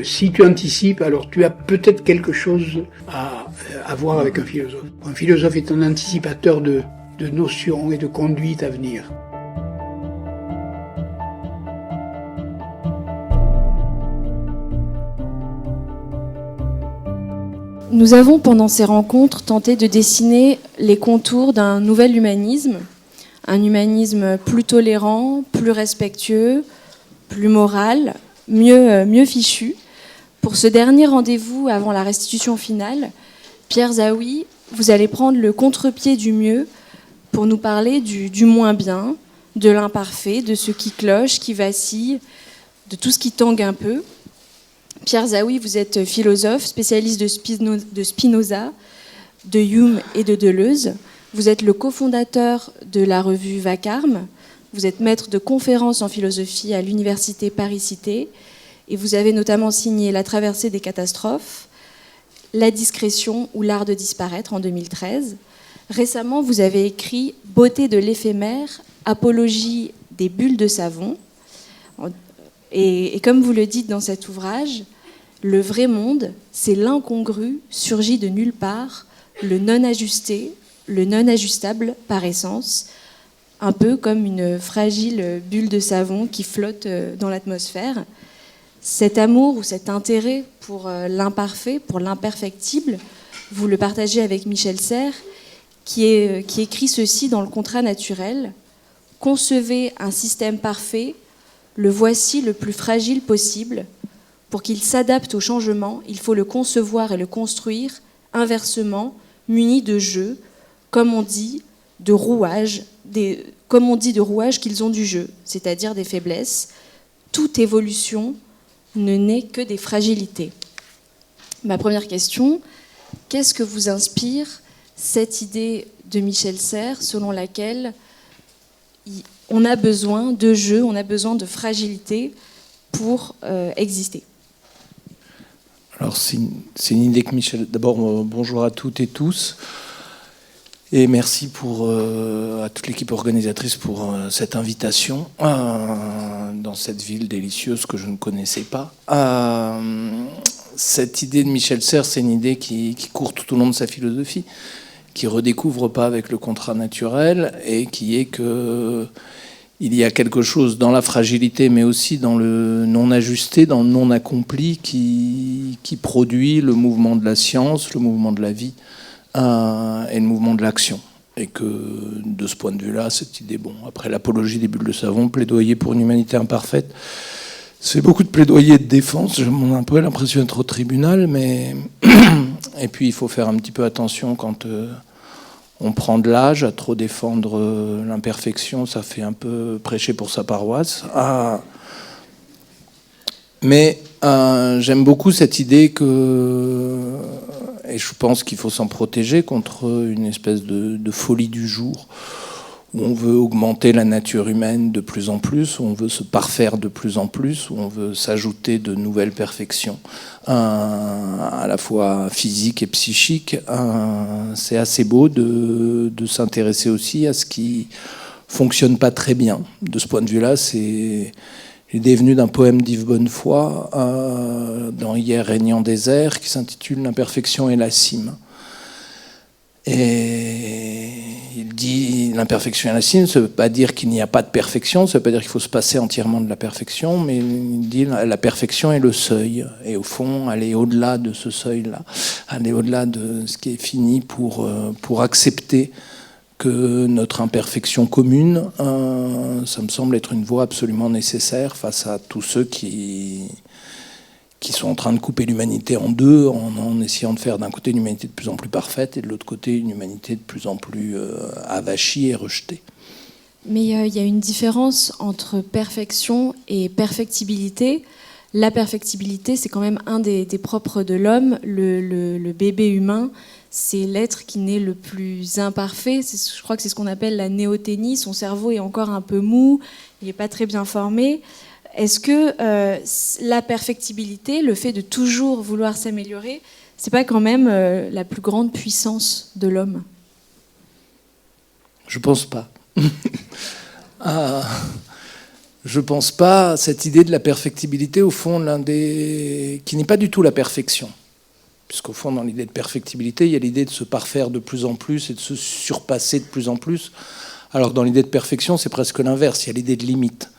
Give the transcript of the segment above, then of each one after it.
Si tu anticipes, alors tu as peut-être quelque chose à voir avec un philosophe. Un philosophe est un anticipateur de notions et de conduites à venir. Nous avons, pendant ces rencontres, tenté de dessiner les contours d'un nouvel humanisme, un humanisme plus tolérant, plus respectueux, plus moral, mieux fichu. Pour ce dernier rendez-vous avant la restitution finale, Pierre Zaouy, vous allez prendre le contre-pied du mieux pour nous parler du moins bien, de l'imparfait, de ce qui cloche, qui vacille, de tout ce qui tangue un peu. Pierre Zaouy, vous êtes philosophe, spécialiste de Spinoza, de Hume et de Deleuze. Vous êtes le cofondateur de la revue Vacarme. Vous êtes maître de conférences en philosophie à l'université Paris-Cité. Et vous avez notamment signé La traversée des catastrophes, La discrétion ou l'art de disparaître en 2013. Récemment, vous avez écrit Beauté de l'éphémère, apologie des bulles de savon. Et comme vous le dites dans cet ouvrage, le vrai monde, c'est l'incongru surgi de nulle part, le non-ajusté, le non-ajustable par essence, un peu comme une fragile bulle de savon qui flotte dans l'atmosphère. Cet amour ou cet intérêt pour l'imparfait, pour l'imperfectible, vous le partagez avec Michel Serres, qui écrit ceci dans Le Contrat naturel. « Concevez un système parfait, le voici le plus fragile possible. Pour qu'il s'adapte au changement, il faut le concevoir et le construire inversement, muni de jeux, comme on dit de rouages qu'ils ont du jeu, c'est-à-dire des faiblesses. Toute évolution ne naît que des fragilités. » Ma première question, qu'est-ce que vous inspire cette idée de Michel Serres selon laquelle on a besoin de jeu, on a besoin de fragilité pour exister? Alors c'est une idée que Michel... D'abord, bonjour à toutes et tous. Et merci à toute l'équipe organisatrice pour cette invitation dans cette ville délicieuse que je ne connaissais pas. Cette idée de Michel Serres, c'est une idée qui court tout au long de sa philosophie, qui redécouvre pas avec Le Contrat naturel, et qui est que il y a quelque chose dans la fragilité, mais aussi dans le non-ajusté, dans le non-accompli, qui produit le mouvement de la science, le mouvement de la vie et le mouvement de l'action. Et que, de ce point de vue-là, cette idée, après l'apologie des bulles de savon, plaidoyer pour une humanité imparfaite, c'est beaucoup de plaidoyer de défense. J'ai un peu l'impression d'être au tribunal, mais... Et puis, il faut faire un petit peu attention quand... on prend de l'âge. À trop défendre l'imperfection, ça fait un peu prêcher pour sa paroisse. Mais j'aime beaucoup cette idée que, et je pense qu'il faut s'en protéger contre une espèce de folie du jour, où on veut augmenter la nature humaine de plus en plus, où on veut se parfaire de plus en plus, où on veut s'ajouter de nouvelles perfections, à la fois physiques et psychiques. C'est assez beau de s'intéresser aussi à ce qui fonctionne pas très bien. De ce point de vue-là, c'est l'idée venue d'un poème d'Yves Bonnefoy dans Hier régnant désert, qui s'intitule L'imperfection et la cime. Et il dit l'imperfection et la cime, ça ne veut pas dire qu'il n'y a pas de perfection, ça ne veut pas dire qu'il faut se passer entièrement de la perfection, mais il dit la perfection est le seuil. Et au fond, aller au-delà de ce seuil-là, aller au-delà de ce qui est fini pour accepter que notre imperfection commune, ça me semble être une voie absolument nécessaire face à tous ceux qui sont en train de couper l'humanité en deux, en essayant de faire d'un côté une humanité de plus en plus parfaite et de l'autre côté une humanité de plus en plus avachie et rejetée. Mais il y a une différence entre perfection et perfectibilité. La perfectibilité, c'est quand même un des propres de l'homme. Le bébé humain, c'est l'être qui naît le plus imparfait. Je crois que c'est ce qu'on appelle la néothénie. Son cerveau est encore un peu mou, il n'est pas très bien formé. Est-ce que la perfectibilité, le fait de toujours vouloir s'améliorer, c'est pas quand même la plus grande puissance de l'homme? Je pense pas. Je pense pas à cette idée de la perfectibilité, au fond, qui n'est pas du tout la perfection. Puisqu'au fond, dans l'idée de perfectibilité, il y a l'idée de se parfaire de plus en plus et de se surpasser de plus en plus. Alors que dans l'idée de perfection, c'est presque l'inverse, il y a l'idée de limite.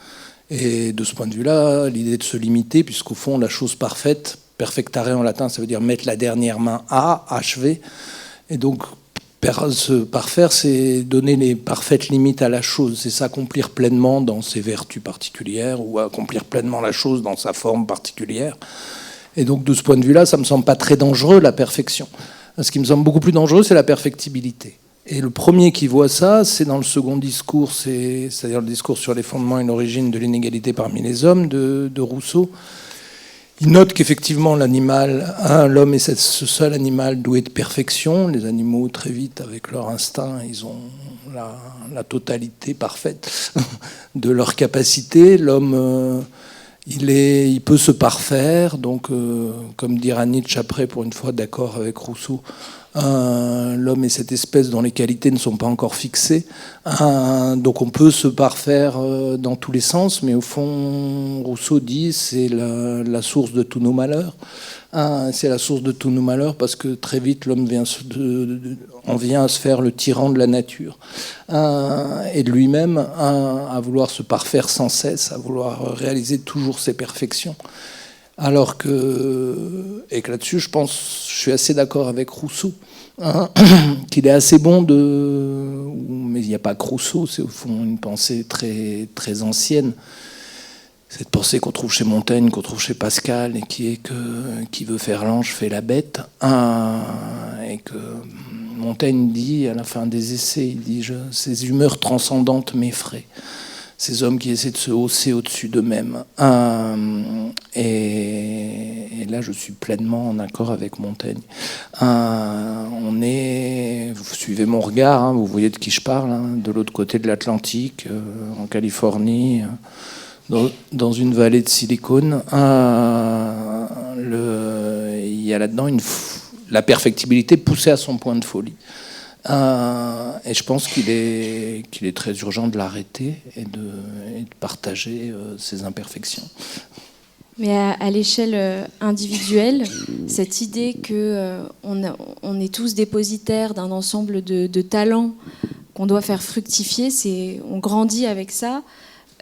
Et de ce point de vue-là, l'idée de se limiter, puisqu'au fond, la chose parfaite, perfectare en latin, ça veut dire mettre la dernière main à, achever. Et donc, se parfaire, c'est donner les parfaites limites à la chose, c'est s'accomplir pleinement dans ses vertus particulières ou accomplir pleinement la chose dans sa forme particulière. Et donc, de ce point de vue-là, ça me semble pas très dangereux, la perfection. Ce qui me semble beaucoup plus dangereux, c'est la perfectibilité. Et le premier qui voit ça, c'est dans le second discours, c'est-à-dire le discours sur les fondements et l'origine de l'inégalité parmi les hommes de Rousseau. Il note qu'effectivement, l'homme est ce seul animal doué de perfection. Les animaux, très vite, avec leur instinct, ils ont la totalité parfaite de leur capacité. L'homme, il peut se parfaire. Donc, comme dira Nietzsche après, pour une fois d'accord avec Rousseau, l'homme est cette espèce dont les qualités ne sont pas encore fixées. Donc on peut se parfaire dans tous les sens, mais au fond, Rousseau dit c'est la source de tous nos malheurs. C'est la source de tous nos malheurs parce que très vite l'homme en vient à se faire le tyran de la nature et de lui-même, à vouloir se parfaire sans cesse, à vouloir réaliser toujours ses perfections. Alors que là-dessus, je suis assez d'accord avec Rousseau, qu'il est assez bon mais il n'y a pas que Rousseau, c'est au fond une pensée très, très ancienne. Cette pensée qu'on trouve chez Montaigne, qu'on trouve chez Pascal, et qui est que qui veut faire l'ange fait la bête. Et que Montaigne dit, à la fin des essais, il dit « Ces humeurs transcendantes m'effraient ». Ces hommes qui essaient de se hausser au-dessus d'eux-mêmes. Et là, je suis pleinement en accord avec Montaigne. Vous suivez mon regard, vous voyez de qui je parle, de l'autre côté de l'Atlantique, en Californie, dans une vallée de silicone. Il y a là-dedans la perfectibilité poussée à son point de folie. Et je pense qu'il est très urgent de l'arrêter et de partager ses imperfections. Mais à l'échelle individuelle, cette idée qu'on est tous dépositaires d'un ensemble de talents qu'on doit faire fructifier, on grandit avec ça.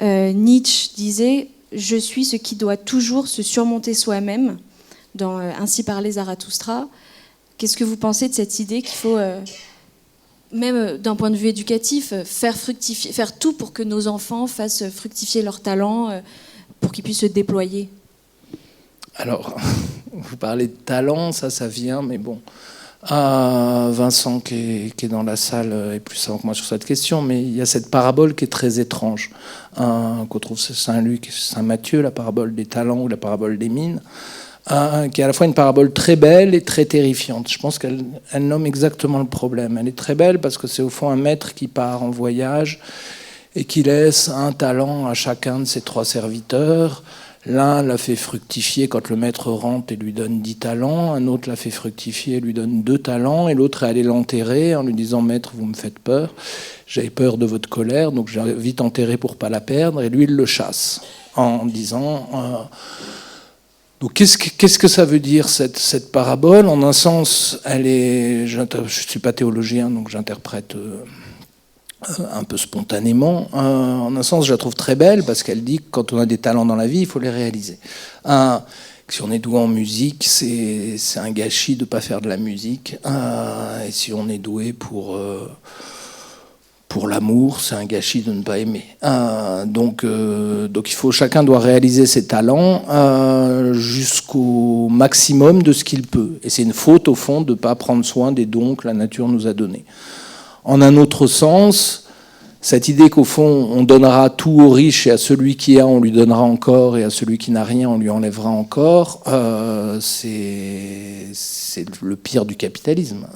Nietzsche disait « Je suis ce qui doit toujours se surmonter soi-même » dans Ainsi parlait Zarathustra. Qu'est-ce que vous pensez de cette idée qu'il faut... même d'un point de vue éducatif, faire tout pour que nos enfants fassent fructifier leurs talents, pour qu'ils puissent se déployer. Alors, vous parlez de talent, ça vient, mais bon. Vincent, qui est dans la salle, est plus savant que moi sur cette question, mais il y a cette parabole qui est très étrange, qu'on trouve chez Saint-Luc et Saint-Matthieu, la parabole des talents ou la parabole des mines. Qui est à la fois une parabole très belle et très terrifiante. Je pense qu'elle nomme exactement le problème. Elle est très belle parce que c'est au fond un maître qui part en voyage et qui laisse un talent à chacun de ses 3 serviteurs. L'un l'a fait fructifier quand le maître rentre et lui donne 10 talents. Un autre l'a fait fructifier et lui donne 2 talents. Et l'autre est allé l'enterrer en lui disant « Maître, vous me faites peur. J'avais peur de votre colère, donc j'ai vite enterré pour pas la perdre. » Et lui, il le chasse en disant... Donc qu'est-ce que ça veut dire cette parabole ? En un sens, je suis pas théologien, donc j'interprète un peu spontanément. En un sens, je la trouve très belle parce qu'elle dit que quand on a des talents dans la vie, il faut les réaliser. Si on est doué en musique, c'est un gâchis de pas faire de la musique. Et si on est doué pour l'amour, c'est un gâchis de ne pas aimer. Donc chacun doit réaliser ses talents jusqu'au maximum de ce qu'il peut. Et c'est une faute, au fond, de ne pas prendre soin des dons que la nature nous a donnés. En un autre sens, cette idée qu'au fond, on donnera tout aux riches et à celui qui a, on lui donnera encore, et à celui qui n'a rien, on lui enlèvera encore, c'est le pire du capitalisme.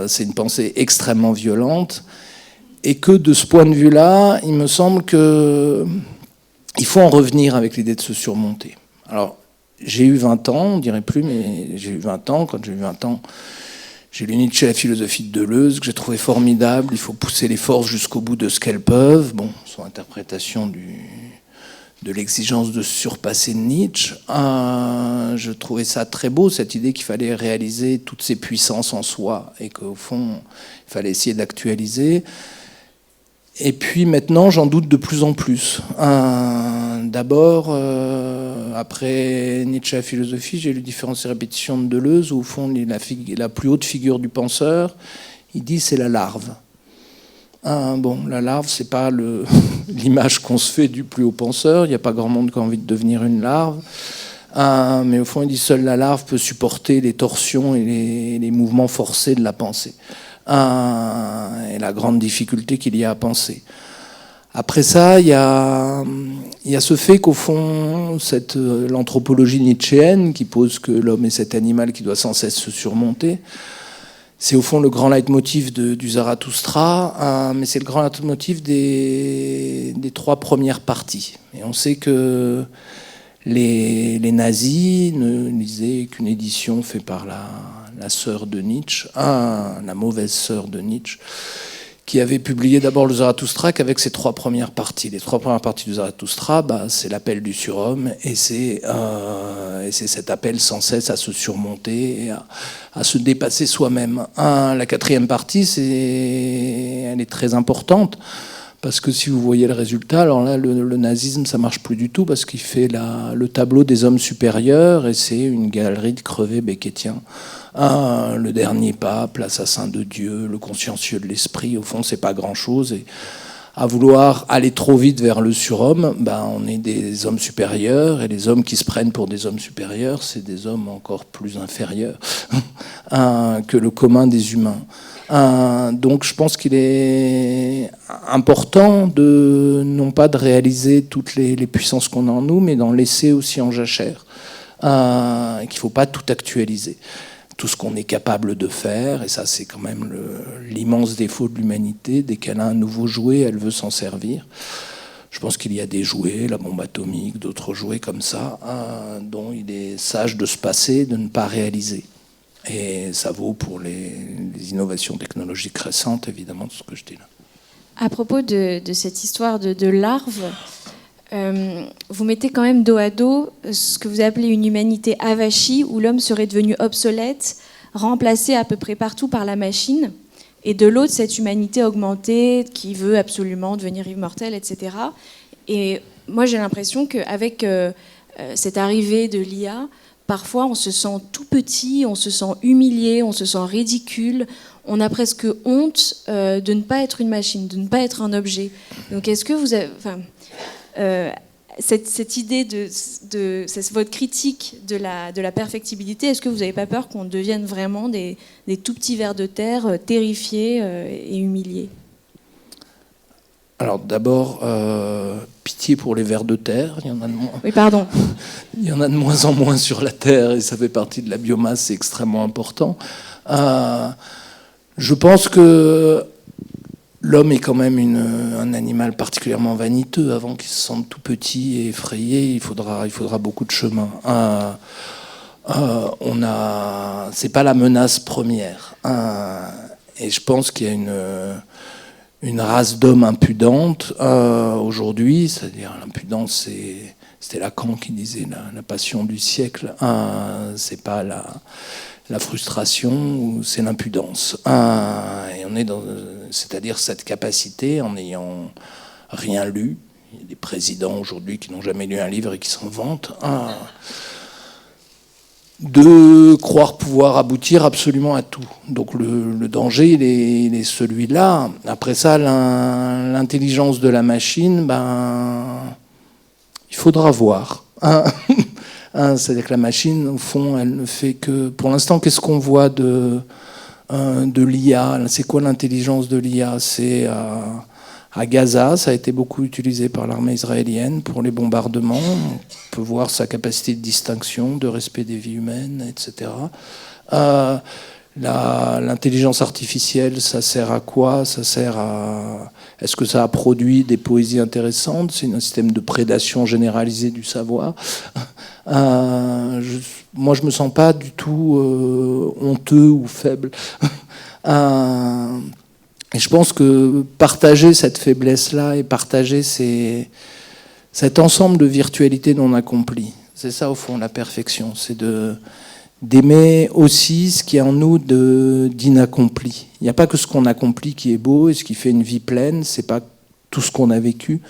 C'est une pensée extrêmement violente et que de ce point de vue-là, il me semble qu'il faut en revenir avec l'idée de se surmonter. Alors, j'ai eu 20 ans, on dirait plus, mais j'ai eu 20 ans. Quand j'ai eu 20 ans, J'ai lu Nietzsche, la philosophie de Deleuze, que j'ai trouvé formidable. Il faut pousser les forces jusqu'au bout de ce qu'elles peuvent. Bon, son interprétation de l'exigence de surpasser Nietzsche. Je trouvais ça très beau, cette idée qu'il fallait réaliser toutes ces puissances en soi et qu'au fond, il fallait essayer d'actualiser. Et puis maintenant, j'en doute de plus en plus. D'abord, après Nietzsche, la philosophie, j'ai lu différentes répétitions de Deleuze où, au fond, la plus haute figure du penseur, il dit c'est la larve. Bon, la larve, c'est pas l'image qu'on se fait du plus haut penseur. Il n'y a pas grand monde qui a envie de devenir une larve. Mais au fond, il dit seule la larve peut supporter les torsions et les mouvements forcés de la pensée. Et la grande difficulté qu'il y a à penser. Après ça, il y a ce fait qu'au fond, l'anthropologie nietzschéenne qui pose que l'homme est cet animal qui doit sans cesse se surmonter, c'est au fond le grand leitmotiv du Zarathustra, mais c'est le grand leitmotiv des 3 premières parties. Et on sait que les nazis ne lisaient qu'une édition faite par la sœur de Nietzsche, la mauvaise sœur de Nietzsche, qui avait publié d'abord le Zarathustra qu'avec ses 3 premières parties. Les 3 premières parties du Zarathustra, c'est l'appel du surhomme, et c'est cet appel sans cesse à se surmonter, et à se dépasser soi-même. La 4e partie, elle est très importante, parce que si vous voyez le résultat, alors là, le nazisme, ça marche plus du tout, parce qu'il fait le tableau des hommes supérieurs, et c'est une galerie de crevés becquetiens. Le dernier pape, l'assassin de Dieu, le consciencieux de l'esprit, au fond, c'est pas grand-chose. Et à vouloir aller trop vite vers le surhomme, on est des hommes supérieurs, et les hommes qui se prennent pour des hommes supérieurs, c'est des hommes encore plus inférieurs que le commun des humains. Donc je pense qu'il est important non pas de réaliser toutes les puissances qu'on a en nous, mais d'en laisser aussi en jachère. Qu'il ne faut pas tout actualiser. Tout ce qu'on est capable de faire, et ça c'est quand même l'immense défaut de l'humanité, dès qu'elle a un nouveau jouet, elle veut s'en servir. Je pense qu'il y a des jouets, la bombe atomique, d'autres jouets comme ça, dont il est sage de se passer, de ne pas réaliser. Et ça vaut pour les innovations technologiques récentes, évidemment, tout ce que je dis là. À propos de cette histoire de larves, vous mettez quand même dos à dos ce que vous appelez une humanité avachie, où l'homme serait devenu obsolète, remplacé à peu près partout par la machine, et de l'autre, cette humanité augmentée qui veut absolument devenir immortelle, etc. Et moi, j'ai l'impression qu'avec cette arrivée de l'IA, parfois, on se sent tout petit, on se sent humilié, on se sent ridicule. On a presque honte de ne pas être une machine, de ne pas être un objet. Donc, est-ce que vous avez... cette idée c'est votre critique de la perfectibilité, est-ce que vous n'avez pas peur qu'on devienne vraiment des tout petits vers de terre terrifiés et humiliés ? Alors d'abord, pitié pour les vers de terre, il y en a de moins. Oui, pardon. Il y en a de moins en moins sur la Terre et ça fait partie de la biomasse, c'est extrêmement important. Je pense que l'homme est quand même un animal particulièrement vaniteux. Avant qu'il se sente tout petit et effrayé, il faudra beaucoup de chemin. C'est pas la menace première. Et je pense qu'il y a une race d'hommes impudentes aujourd'hui, c'est-à-dire l'impudence, c'était Lacan qui disait la passion du siècle. C'est pas la frustration, c'est l'impudence. Et on est c'est-à-dire cette capacité, en n'ayant rien lu, il y a des présidents aujourd'hui qui n'ont jamais lu un livre et qui s'en vantent, de croire pouvoir aboutir absolument à tout. Donc le danger, il est celui-là. Après ça, l'intelligence de la machine, il faudra voir. C'est-à-dire que la machine, au fond, elle ne fait que... Pour l'instant, qu'est-ce qu'on voit de l'IA ? C'est quoi l'intelligence de l'IA ? C'est à Gaza, ça a été beaucoup utilisé par l'armée israélienne pour les bombardements. On peut voir sa capacité de distinction, de respect des vies humaines, etc. L'intelligence artificielle, ça sert à quoi ? Ça sert à... Est-ce que ça a produit des poésies intéressantes ? C'est un système de prédation généralisée du savoir. Moi, je me sens pas du tout honteux ou faible. Et je pense que partager cette faiblesse-là et partager cet ensemble de virtualités non accomplies, c'est ça au fond la perfection, c'est d'aimer aussi ce qui est en nous d'inaccompli. Il n'y a pas que ce qu'on accomplit qui est beau et ce qui fait une vie pleine, c'est pas tout ce qu'on a vécu,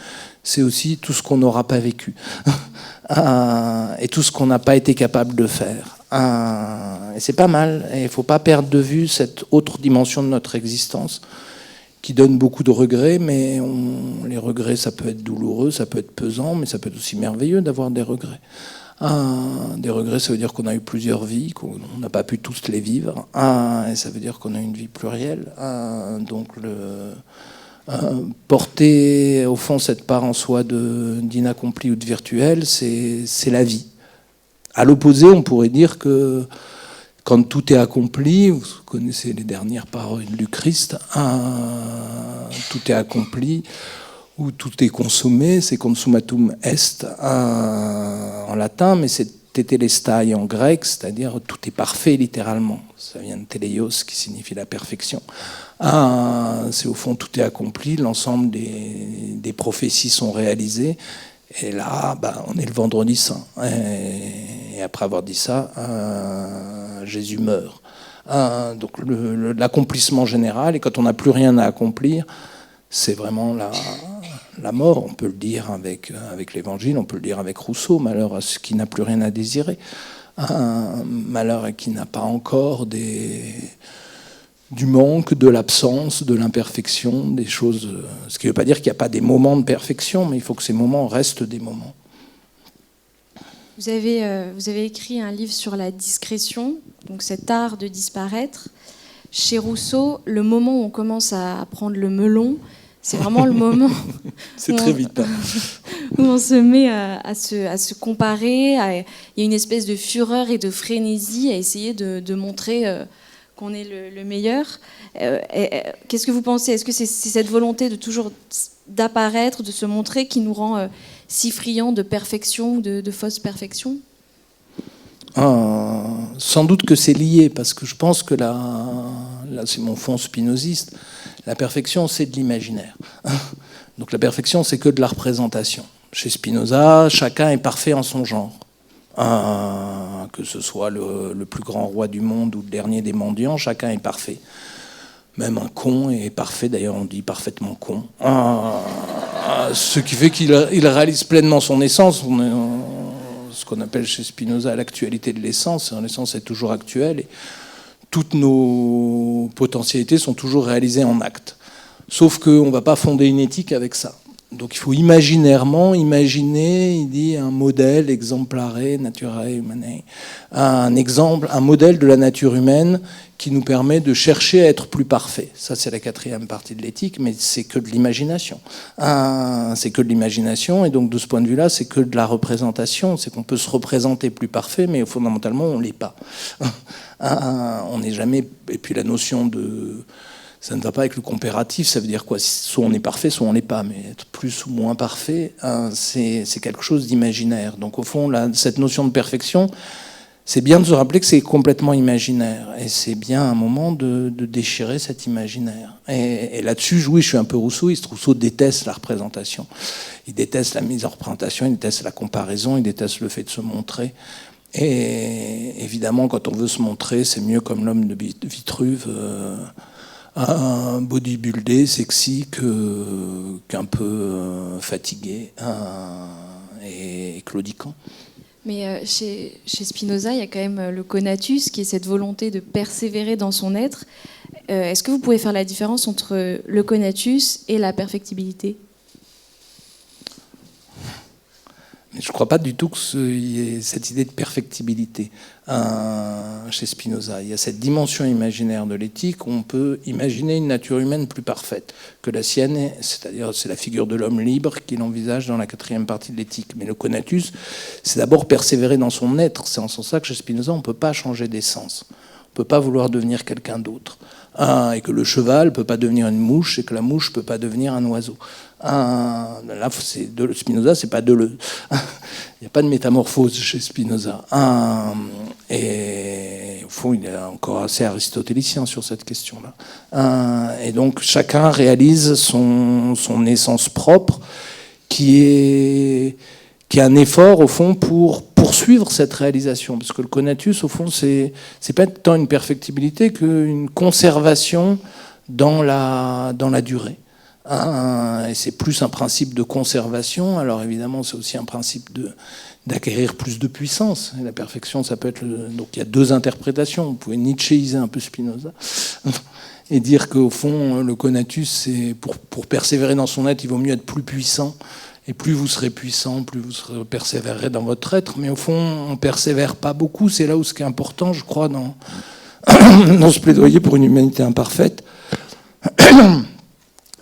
c'est aussi tout ce qu'on n'aura pas vécu et tout ce qu'on n'a pas été capable de faire. Et c'est pas mal, et il ne faut pas perdre de vue cette autre dimension de notre existence qui donne beaucoup de regrets, mais les regrets, ça peut être douloureux, ça peut être pesant, mais ça peut être aussi merveilleux d'avoir des regrets. Des regrets, ça veut dire qu'on a eu plusieurs vies, qu'on n'a pas pu tous les vivre, et ça veut dire qu'on a une vie plurielle. Donc porter au fond cette part en soi d'inaccompli ou de virtuel, c'est la vie. À l'opposé, on pourrait dire que quand tout est accompli, vous connaissez les dernières paroles du Christ, tout est accompli, ou tout est consommé, c'est consummatum est en latin, mais c'est tetelestai en grec, c'est-à-dire tout est parfait littéralement. Ça vient de teleios qui signifie la perfection. C'est au fond tout est accompli, l'ensemble des prophéties sont réalisées. Et là, on est le vendredi saint. Et après avoir dit ça, Jésus meurt. Donc l'accomplissement général, et quand on n'a plus rien à accomplir, c'est vraiment la mort. On peut le dire avec l'Évangile, on peut le dire avec Rousseau, malheur à ce qui n'a plus rien à désirer. Malheur à qui n'a pas encore du manque, de l'absence, de l'imperfection, des choses. Ce qui ne veut pas dire qu'il n'y a pas des moments de perfection, mais il faut que ces moments restent des moments. Vous avez écrit un livre sur la discrétion, donc cet art de disparaître. Chez Rousseau, le moment où on commence à prendre le melon, c'est vraiment le moment c'est très vite. Où on se met à se comparer. Il y a une espèce de fureur et de frénésie à essayer de montrer qu'on est le meilleur. Qu'est-ce que vous pensez? Est-ce que c'est cette volonté de toujours d'apparaître, de se montrer qui nous rend si friands de perfection ou de fausse perfection? Sans doute que c'est lié, parce que je pense que là c'est mon fond spinoziste, la perfection c'est de l'imaginaire. Donc la perfection c'est que de la représentation. Chez Spinoza, chacun est parfait en son genre. Que ce soit le plus grand roi du monde ou le dernier des mendiants, chacun est parfait. Même un con est parfait, d'ailleurs on dit parfaitement con. Ce qui fait qu'il réalise pleinement son essence. Ce qu'on appelle chez Spinoza l'actualité de l'essence. L'essence est toujours actuelle et toutes nos potentialités sont toujours réalisées en acte. Sauf qu'on ne va pas fonder une éthique avec ça. Donc il faut imaginairement imaginer, il dit, un modèle exemplare naturae humanae, un modèle de la nature humaine qui nous permet de chercher à être plus parfait. Ça, c'est la 4e partie de l'éthique, mais c'est que de l'imagination. C'est que de l'imagination, et donc de ce point de vue-là, c'est que de la représentation. C'est qu'on peut se représenter plus parfait, mais fondamentalement, on ne l'est pas. On n'est jamais... Et puis la notion de... Ça ne va pas avec le comparatif, ça veut dire quoi? Soit on est parfait, soit on l'est pas, mais être plus ou moins parfait, c'est quelque chose d'imaginaire. Donc au fond, cette notion de perfection, c'est bien de se rappeler que c'est complètement imaginaire, et c'est bien un moment de déchirer cet imaginaire. Et là-dessus, oui, je suis un peu rousseauiste. Rousseau déteste la représentation, il déteste la mise en représentation, il déteste la comparaison, il déteste le fait de se montrer. Et évidemment, quand on veut se montrer, c'est mieux comme l'homme de Vitruve, un bodybuildé sexy qu'un peu fatigué et claudiquant. Mais chez Spinoza, il y a quand même le conatus, qui est cette volonté de persévérer dans son être. Est-ce que vous pouvez faire la différence entre le conatus et la perfectibilité? Mais je ne crois pas du tout qu'il y ait cette idée de perfectibilité chez Spinoza. Il y a cette dimension imaginaire de l'éthique où on peut imaginer une nature humaine plus parfaite que la sienne, c'est-à-dire c'est la figure de l'homme libre qu'il envisage dans la 4e partie de l'éthique. Mais le conatus, c'est d'abord persévérer dans son être. C'est en ce sens que chez Spinoza, on ne peut pas changer d'essence. ne peut pas vouloir devenir quelqu'un d'autre. Et que le cheval ne peut pas devenir une mouche, et que la mouche ne peut pas devenir un oiseau. Là, Spinoza, c'est pas Deleuze. Il n'y a pas de métamorphose chez Spinoza. Et au fond, il est encore assez aristotélicien sur cette question-là. Et donc, chacun réalise son essence propre, qui est un effort, au fond, pour poursuivre cette réalisation. Parce que le conatus, au fond, c'est pas tant une perfectibilité qu'une conservation dans la durée. Et c'est plus un principe de conservation. Alors évidemment, c'est aussi un principe d'acquérir plus de puissance. Et la perfection, ça peut être... Donc il y a deux interprétations. Vous pouvez nietzschéiser un peu Spinoza et dire qu'au fond, le conatus, c'est pour persévérer dans son être, il vaut mieux être plus puissant. Et plus vous serez puissant, plus vous persévérerez dans votre être. Mais au fond, on ne persévère pas beaucoup. C'est là où ce qui est important, je crois, dans ce plaidoyer pour une humanité imparfaite.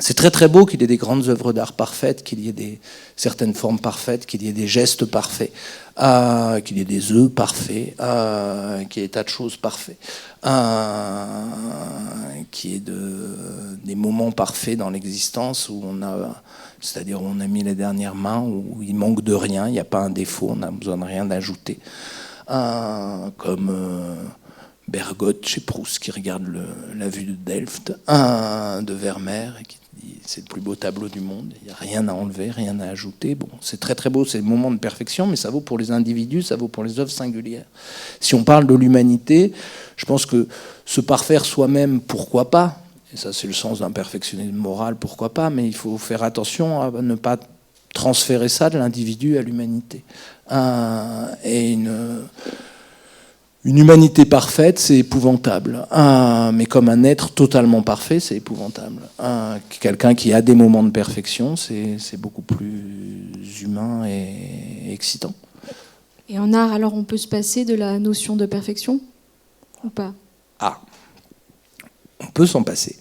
C'est très très beau qu'il y ait des grandes œuvres d'art parfaites, qu'il y ait certaines formes parfaites, qu'il y ait des gestes parfaits, qu'il y ait des œufs parfaits, qu'il y ait des tas de choses parfaites, qu'il y ait des moments parfaits dans l'existence où c'est-à-dire où on a mis les dernières mains, où il manque de rien, il n'y a pas un défaut, on n'a besoin de rien d'ajouter. Comme Bergotte chez Proust qui regarde la vue de Delft, de Vermeer, et qui dit c'est le plus beau tableau du monde, il n'y a rien à enlever, rien à ajouter. Bon, c'est très très beau, c'est le moment de perfection, mais ça vaut pour les individus, ça vaut pour les œuvres singulières. Si on parle de l'humanité, je pense que se parfaire soi-même, pourquoi pas, et ça c'est le sens d'un perfectionnisme moral, pourquoi pas, mais il faut faire attention à ne pas transférer ça de l'individu à l'humanité. Et une humanité parfaite, c'est épouvantable. Mais comme un être totalement parfait, c'est épouvantable. Quelqu'un qui a des moments de perfection, c'est beaucoup plus humain et excitant. Et en art, alors, on peut se passer de la notion de perfection ou pas ? On peut s'en passer.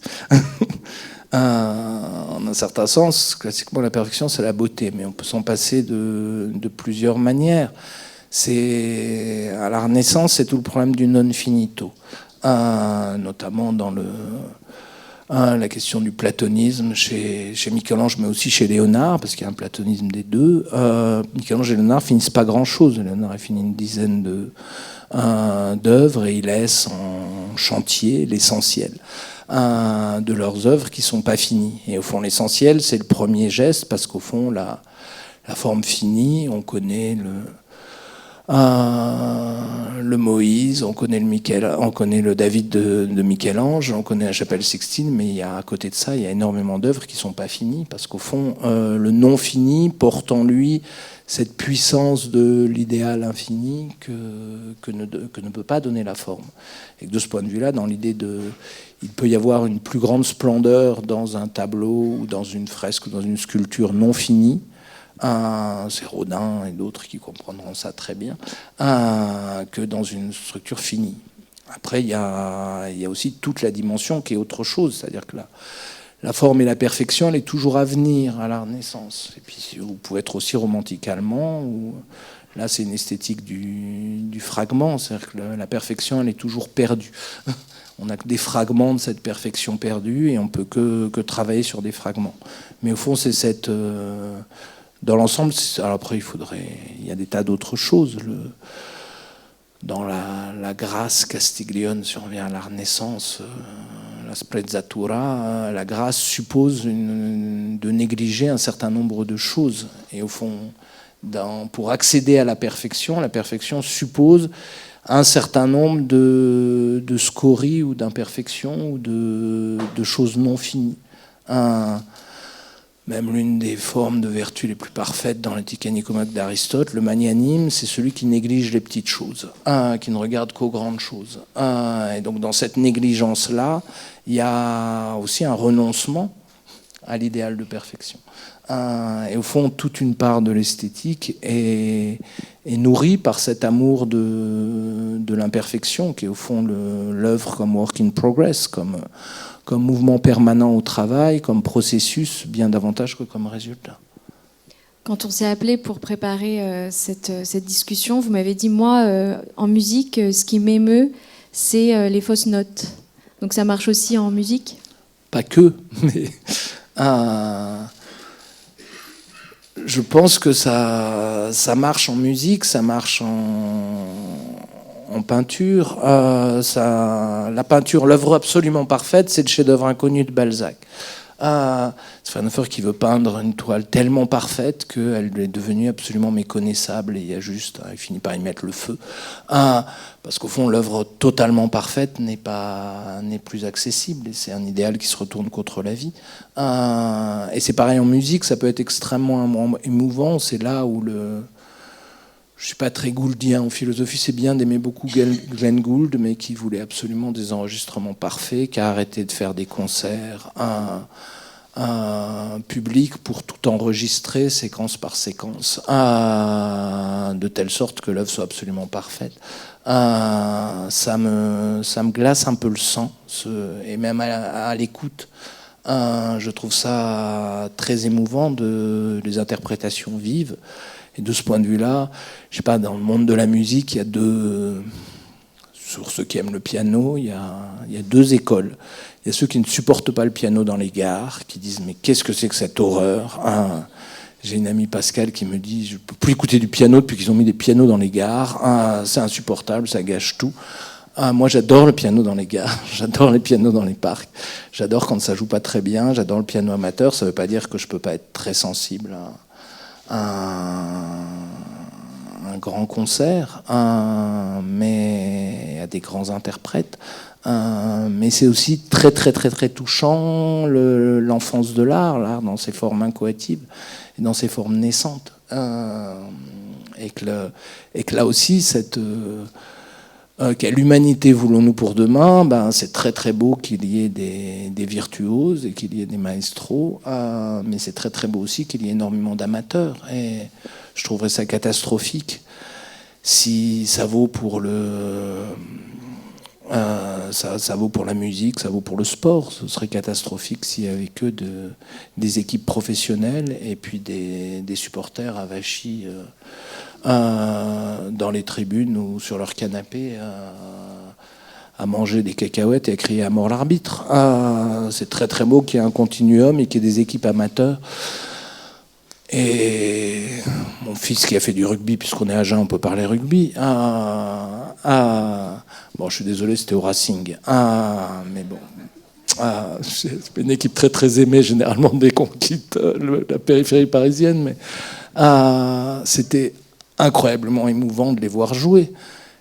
En un certain sens, classiquement, la perfection, c'est la beauté, mais on peut s'en passer de plusieurs manières. À la Renaissance, c'est tout le problème du non finito, notamment dans la question du platonisme chez Michel-Ange, mais aussi chez Léonard, parce qu'il y a un platonisme des deux. Michel-Ange et Léonard finissent pas grand-chose. Léonard a fini une dizaine d'œuvres et il laisse en chantier l'essentiel de leurs œuvres qui sont pas finies. Et au fond, l'essentiel, c'est le premier geste, parce qu'au fond, la forme finie, on connaît le Moïse, on connaît le David de Michel-Ange, on connaît la chapelle Sixtine, mais à côté de ça, il y a énormément d'œuvres qui ne sont pas finies, parce qu'au fond, le non fini porte en lui cette puissance de l'idéal infini que ne peut pas donner la forme. Et que de ce point de vue-là, dans l'idée il peut y avoir une plus grande splendeur dans un tableau, ou dans une fresque, ou dans une sculpture non finie, c'est Rodin et d'autres qui comprendront ça très bien, que dans une structure finie. Après, il y a aussi toute la dimension qui est autre chose, c'est-à-dire que la forme et la perfection, elle est toujours à venir à la Renaissance. Et puis, vous pouvez être aussi romantique allemand, où là, c'est une esthétique du fragment, c'est-à-dire que la perfection, elle est toujours perdue. On n'a que des fragments de cette perfection perdue, et on peut que travailler sur des fragments. Mais au fond, c'est cette... Dans l'ensemble, alors après, il y a des tas d'autres choses. Dans la grâce castiglione, si on revient à la Renaissance, la sprezzatura, la grâce suppose de négliger un certain nombre de choses. Et au fond, pour accéder à la perfection suppose un certain nombre de scories ou d'imperfections ou de choses non finies. Même l'une des formes de vertu les plus parfaites dans l'éthique nicomèque d'Aristote, le magnanime, c'est celui qui néglige les petites choses, qui ne regarde qu'aux grandes choses. Et donc dans cette négligence-là, il y a aussi un renoncement à l'idéal de perfection. Et au fond, toute une part de l'esthétique est nourrie par cet amour de l'imperfection, qui est au fond l'œuvre comme work in progress, comme mouvement permanent au travail, comme processus, bien davantage que comme résultat. Quand on s'est appelé pour préparer cette discussion, vous m'avez dit, moi, en musique, ce qui m'émeut, c'est les fausses notes. Donc ça marche aussi en musique ? Pas que, mais je pense que ça marche en musique, ça marche en peinture. La peinture, l'œuvre absolument parfaite, c'est le chef-d'œuvre inconnu de Balzac. C'est Fraunhofer qui veut peindre une toile tellement parfaite qu'elle est devenue absolument méconnaissable et il finit par y mettre le feu. Parce qu'au fond, l'œuvre totalement parfaite n'est plus accessible et c'est un idéal qui se retourne contre la vie. Et c'est pareil en musique, ça peut être extrêmement émouvant. C'est là où je suis pas très gouldien en philosophie, c'est bien d'aimer beaucoup Glenn Gould, mais qui voulait absolument des enregistrements parfaits, qui a arrêté de faire des concerts un public pour tout enregistrer séquence par séquence, de telle sorte que l'œuvre soit absolument parfaite. Ça me glace un peu le sang, et même à l'écoute. Je trouve ça très émouvant des interprétations vives. Et de ce point de vue-là, je sais pas, dans le monde de la musique, il y a sur ceux qui aiment le piano, il y a deux écoles. Il y a ceux qui ne supportent pas le piano dans les gares, qui disent mais qu'est-ce que c'est que cette horreur ? J'ai une amie Pascal qui me dit je peux plus écouter du piano depuis qu'ils ont mis des pianos dans les gares. C'est insupportable, ça gâche tout. Moi, j'adore le piano dans les gares, j'adore les pianos dans les parcs, j'adore quand ça joue pas très bien, j'adore le piano amateur. Ça veut pas dire que je peux pas être très sensible un grand concert, mais à des grands interprètes. Mais c'est aussi très très très très touchant l'enfance de l'art dans ses formes incoatives et dans ses formes naissantes. Et que là aussi quelle humanité voulons-nous pour demain ? C'est très très beau qu'il y ait des virtuoses et qu'il y ait des maestros, mais c'est très très beau aussi qu'il y ait énormément d'amateurs. Et je trouverais ça catastrophique si ça vaut pour ça vaut pour la musique, ça vaut pour le sport. Ce serait catastrophique s'il y avait que des équipes professionnelles et puis des supporters avachis dans les tribunes ou sur leur canapé à manger des cacahuètes et à crier à mort l'arbitre. C'est très très beau qu'il y ait un continuum et qu'il y ait des équipes amateurs. Et mon fils qui a fait du rugby, puisqu'on est à Jeun, on peut parler rugby. Bon, je suis désolé, c'était au Racing. Mais bon. C'est une équipe très très aimée généralement dès qu'on quitte la périphérie parisienne. Mais c'était incroyablement émouvant de les voir jouer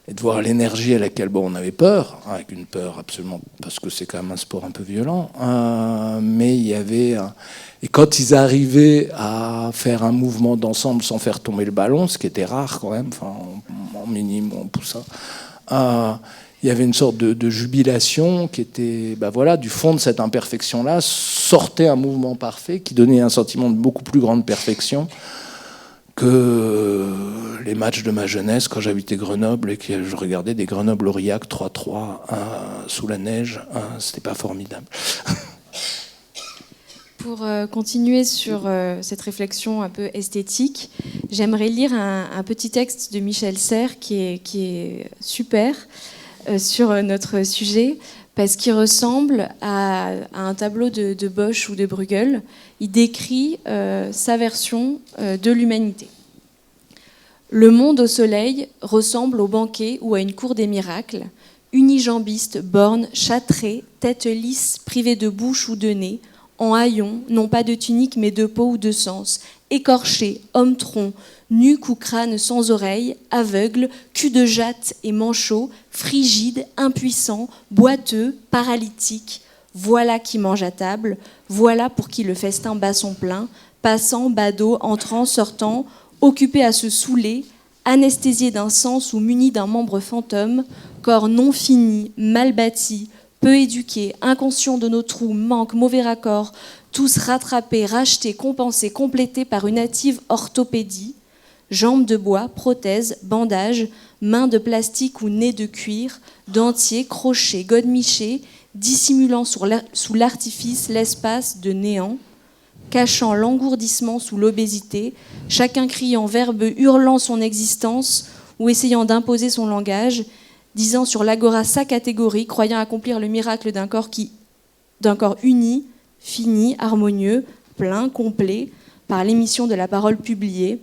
et de voir l'énergie à laquelle on avait peur, avec une peur absolument, parce que c'est quand même un sport un peu violent, mais il y avait et quand ils arrivaient à faire un mouvement d'ensemble sans faire tomber le ballon, ce qui était rare quand même, enfin en minime, en poussant, il y avait une sorte de jubilation qui était, du fond de cette imperfection-là sortait un mouvement parfait qui donnait un sentiment de beaucoup plus grande perfection que les matchs de ma jeunesse quand j'habitais Grenoble et que je regardais des Grenoble-Aurillac 3-3 sous la neige. C'était pas formidable. Pour continuer sur cette réflexion un peu esthétique, j'aimerais lire un petit texte de Michel Serres qui est super sur notre sujet, parce qu'il ressemble à un tableau de Bosch ou de Bruegel. Il décrit sa version de l'humanité. Le monde au soleil ressemble au banquet ou à une cour des miracles, unijambiste, borne, châtré, tête lisse, privé de bouche ou de nez, en haillons, non pas de tunique mais de peau ou de sens, écorché, homme-tronc, nuque ou crâne sans oreille, aveugle, cul de jatte et manchot, frigide, impuissant, boiteux, paralytique. Voilà qui mange à table, voilà pour qui le festin bat son plein, passant, badaud, entrant, sortant, occupé à se saouler, anesthésié d'un sens ou muni d'un membre fantôme, corps non fini, mal bâti, peu éduqué, inconscient de nos trous, manque, mauvais raccords, tous rattrapés, rachetés, compensés, complétés par une hâtive orthopédie, jambes de bois, prothèses, bandages, mains de plastique ou nez de cuir, dentiers, crochets, godemichés, dissimulant sous l'artifice l'espace de néant, cachant l'engourdissement sous l'obésité, chacun criant verbe hurlant son existence ou essayant d'imposer son langage, disant sur l'agora sa catégorie, croyant accomplir le miracle d'un corps uni, fini, harmonieux, plein, complet, par l'émission de la parole publiée,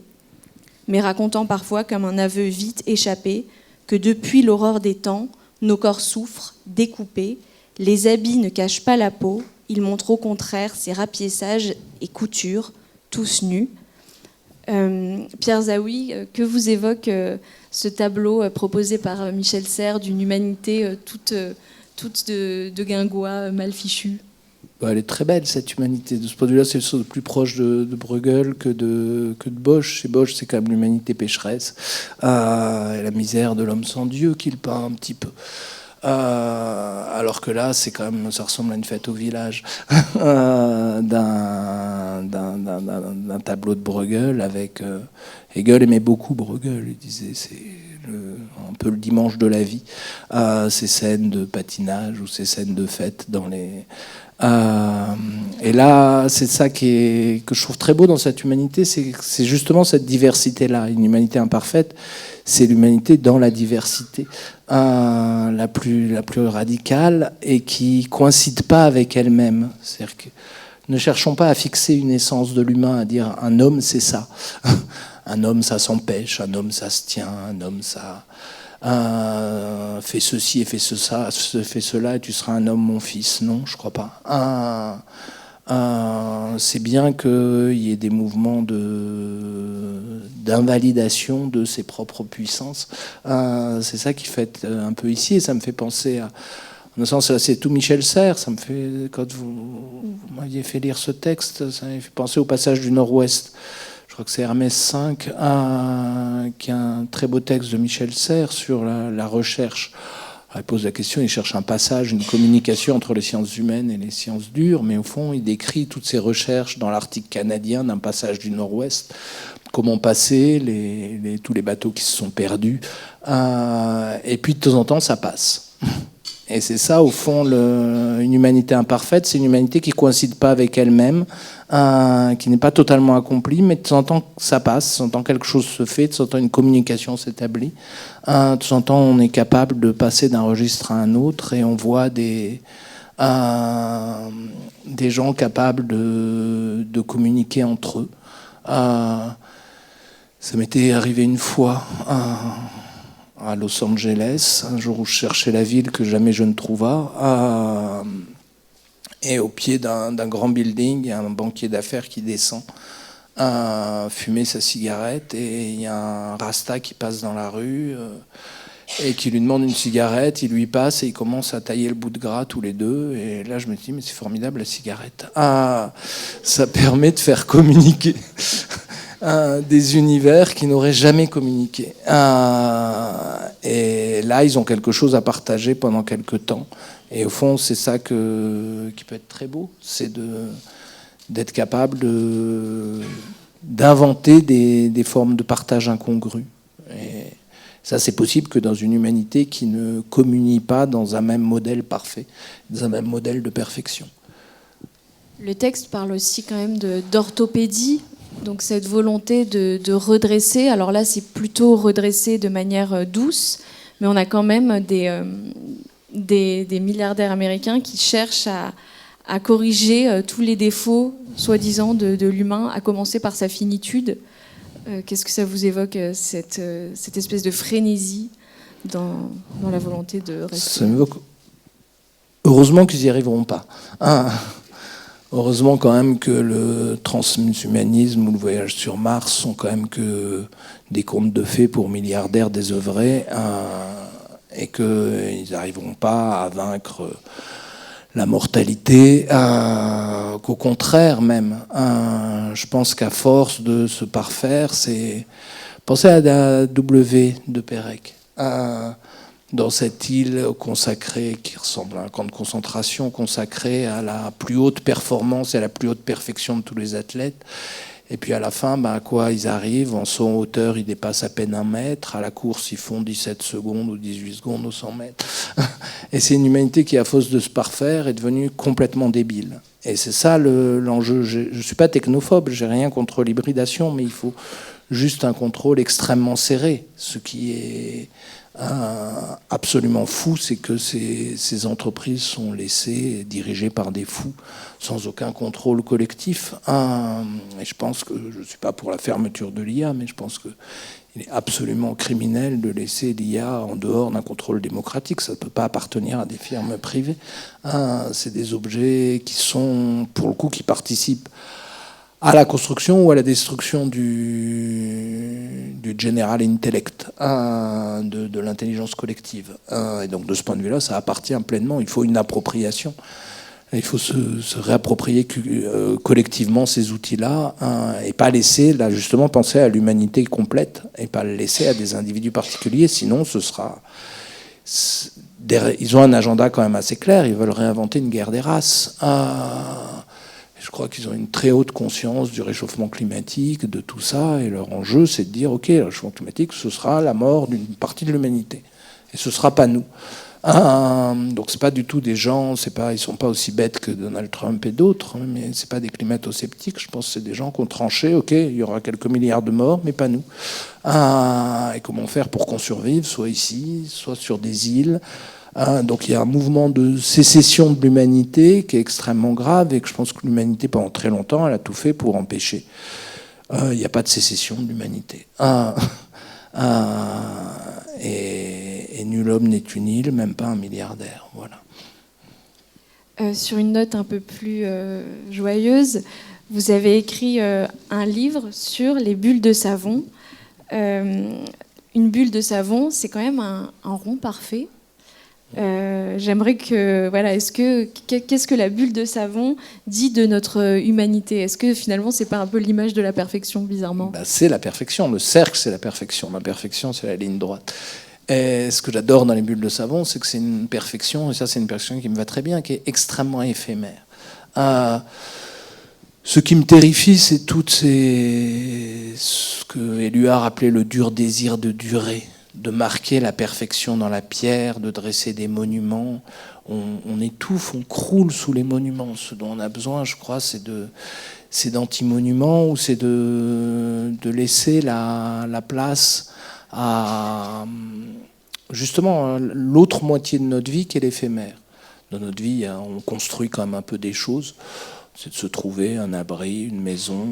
mais racontant parfois comme un aveu vite échappé que depuis l'aurore des temps, nos corps souffrent, découpés, les habits ne cachent pas la peau, ils montrent au contraire ces rapiessages et coutures, tous nus. Pierre Zaoui, que vous évoque ce tableau proposé par Michel Serres d'une humanité toute de guingois mal fichue? Elle est très belle, cette humanité. De ce point de vue-là, c'est le plus proche de Bruegel que de Bosch. Chez Bosch, c'est quand même l'humanité pécheresse, et la misère de l'homme sans Dieu qu'il peint un petit peu. Alors que là, c'est quand même, ça ressemble à une fête au village d'un tableau de Bruegel avec Hegel aimait beaucoup Bruegel. Il disait c'est un peu le dimanche de la vie, ces scènes de patinage ou ces scènes de fête dans les et là, c'est ça que je trouve très beau dans cette humanité, c'est justement cette diversité-là. Une humanité imparfaite, c'est l'humanité dans la diversité la plus radicale et qui coïncide pas avec elle-même. C'est-à-dire que ne cherchons pas à fixer une essence de l'humain, à dire un homme c'est ça, un homme ça s'empêche, un homme ça se tient, un homme ça fais ceci et fais cela et tu seras un homme mon fils. Non, je crois pas. C'est bien qu'il y ait des mouvements d'invalidation de ses propres puissances. C'est ça qui fait un peu ici, et ça me fait penser à, en un sens, c'est tout Michel Serres. Ça me fait, quand vous m'aviez fait lire ce texte, ça m'a fait penser au passage du Nord-Ouest. Je crois que c'est Hermès 5, qui a un très beau texte de Michel Serres sur la recherche. Alors, il pose la question, il cherche un passage, une communication entre les sciences humaines et les sciences dures, mais au fond, il décrit toutes ces recherches dans l'Arctique canadien d'un passage du Nord-Ouest, comment passer, tous les bateaux qui se sont perdus, et puis de temps en temps, ça passe. Et c'est ça, au fond, une humanité imparfaite, c'est une humanité qui ne coïncide pas avec elle-même, qui n'est pas totalement accomplie, mais de temps en temps, ça passe, de temps en temps, quelque chose se fait, de temps en temps, une communication s'établit. De temps en temps, on est capable de passer d'un registre à un autre, et on voit des gens capables de communiquer entre eux. Ça m'était arrivé une fois à Los Angeles, un jour où je cherchais la ville que jamais je ne trouva, et au pied d'un grand building, il y a un banquier d'affaires qui descend, fumer sa cigarette, et il y a un rasta qui passe dans la rue et qui lui demande une cigarette, il lui passe et il commence à tailler le bout de gras tous les deux, et là je me dis mais c'est formidable la cigarette, ça permet de faire communiquer des univers qui n'auraient jamais communiqué. Et là, ils ont quelque chose à partager pendant quelque temps. Et au fond, c'est ça qui peut être très beau, c'est d'être capable d'inventer des formes de partage incongrues. Et ça, c'est possible que dans une humanité qui ne communie pas dans un même modèle parfait, dans un même modèle de perfection. Le texte parle aussi quand même d'orthopédie. Donc cette volonté de redresser, alors là c'est plutôt redresser de manière douce, mais on a quand même des milliardaires américains qui cherchent à corriger tous les défauts, soi-disant, de l'humain, à commencer par sa finitude. Qu'est-ce que ça vous évoque, cette espèce de frénésie dans la volonté de rester? Ça m'évoque... Heureusement qu'ils n'y arriveront pas. Heureusement quand même que le transhumanisme ou le voyage sur Mars sont quand même que des contes de fées pour milliardaires désœuvrés, et qu'ils n'arriveront pas à vaincre la mortalité, qu'au contraire même. Je pense qu'à force de se parfaire, c'est... Pensez à la W de Pérec. Dans cette île consacrée, qui ressemble à un camp de concentration, consacrée à la plus haute performance et à la plus haute perfection de tous les athlètes. Et puis à la fin, à quoi ils arrivent? En saut en hauteur, ils dépassent à peine 1 mètre. À la course, ils font 17 secondes ou 18 secondes aux 100 mètres. Et c'est une humanité qui, à force de se parfaire, est devenue complètement débile. Et c'est ça l'enjeu. Je ne suis pas technophobe, j'ai rien contre l'hybridation, mais il faut juste un contrôle extrêmement serré. Ce qui est absolument fou, c'est que ces entreprises sont laissées dirigées par des fous, sans aucun contrôle collectif. Et je pense que, je ne suis pas pour la fermeture de l'IA, mais je pense qu'il est absolument criminel de laisser l'IA en dehors d'un contrôle démocratique. Ça ne peut pas appartenir à des firmes privées. C'est des objets qui sont, pour le coup, qui participent à la construction ou à la destruction du general intellect, de l'intelligence collective. Et donc de ce point de vue-là, ça appartient pleinement. Il faut une appropriation. Il faut se réapproprier collectivement ces outils-là, et pas laisser, là justement, penser à l'humanité complète et pas le laisser à des individus particuliers. Sinon, ce sera... Ils ont un agenda quand même assez clair. Ils veulent réinventer une guerre des races. Je crois qu'ils ont une très haute conscience du réchauffement climatique, de tout ça, et leur enjeu, c'est de dire, ok, le réchauffement climatique, ce sera la mort d'une partie de l'humanité, et ce sera pas nous. Donc c'est pas du tout des gens, ils sont pas aussi bêtes que Donald Trump et d'autres, mais c'est pas des climato-sceptiques. Je pense que c'est des gens qui ont tranché, ok, il y aura quelques milliards de morts, mais pas nous. Et comment faire pour qu'on survive, soit ici, soit sur des îles. Donc il y a un mouvement de sécession de l'humanité qui est extrêmement grave, et que je pense que l'humanité, pendant très longtemps, elle a tout fait pour empêcher. Il n'y a pas de sécession de l'humanité. Et nul homme n'est une île, même pas un milliardaire. Voilà. Sur une note un peu plus joyeuse, vous avez écrit un livre sur les bulles de savon. Une bulle de savon, c'est quand même un rond parfait. J'aimerais que, qu'est-ce que la bulle de savon dit de notre humanité? Est-ce que finalement c'est pas un peu l'image de la perfection, bizarrement? C'est la perfection, le cercle c'est la perfection, la perfection c'est la ligne droite. Et ce que j'adore dans les bulles de savon, c'est que c'est une perfection, et ça c'est une perfection qui me va très bien, qui est extrêmement éphémère. Ce qui me terrifie, c'est ce que Éluard appelait le dur désir de durer, de marquer la perfection dans la pierre, de dresser des monuments. On étouffe, on croule sous les monuments. Ce dont on a besoin, je crois, c'est d'anti-monuments, ou c'est de laisser la place à justement l'autre moitié de notre vie qui est l'éphémère. Dans notre vie, on construit quand même un peu des choses. C'est de se trouver un abri, une maison...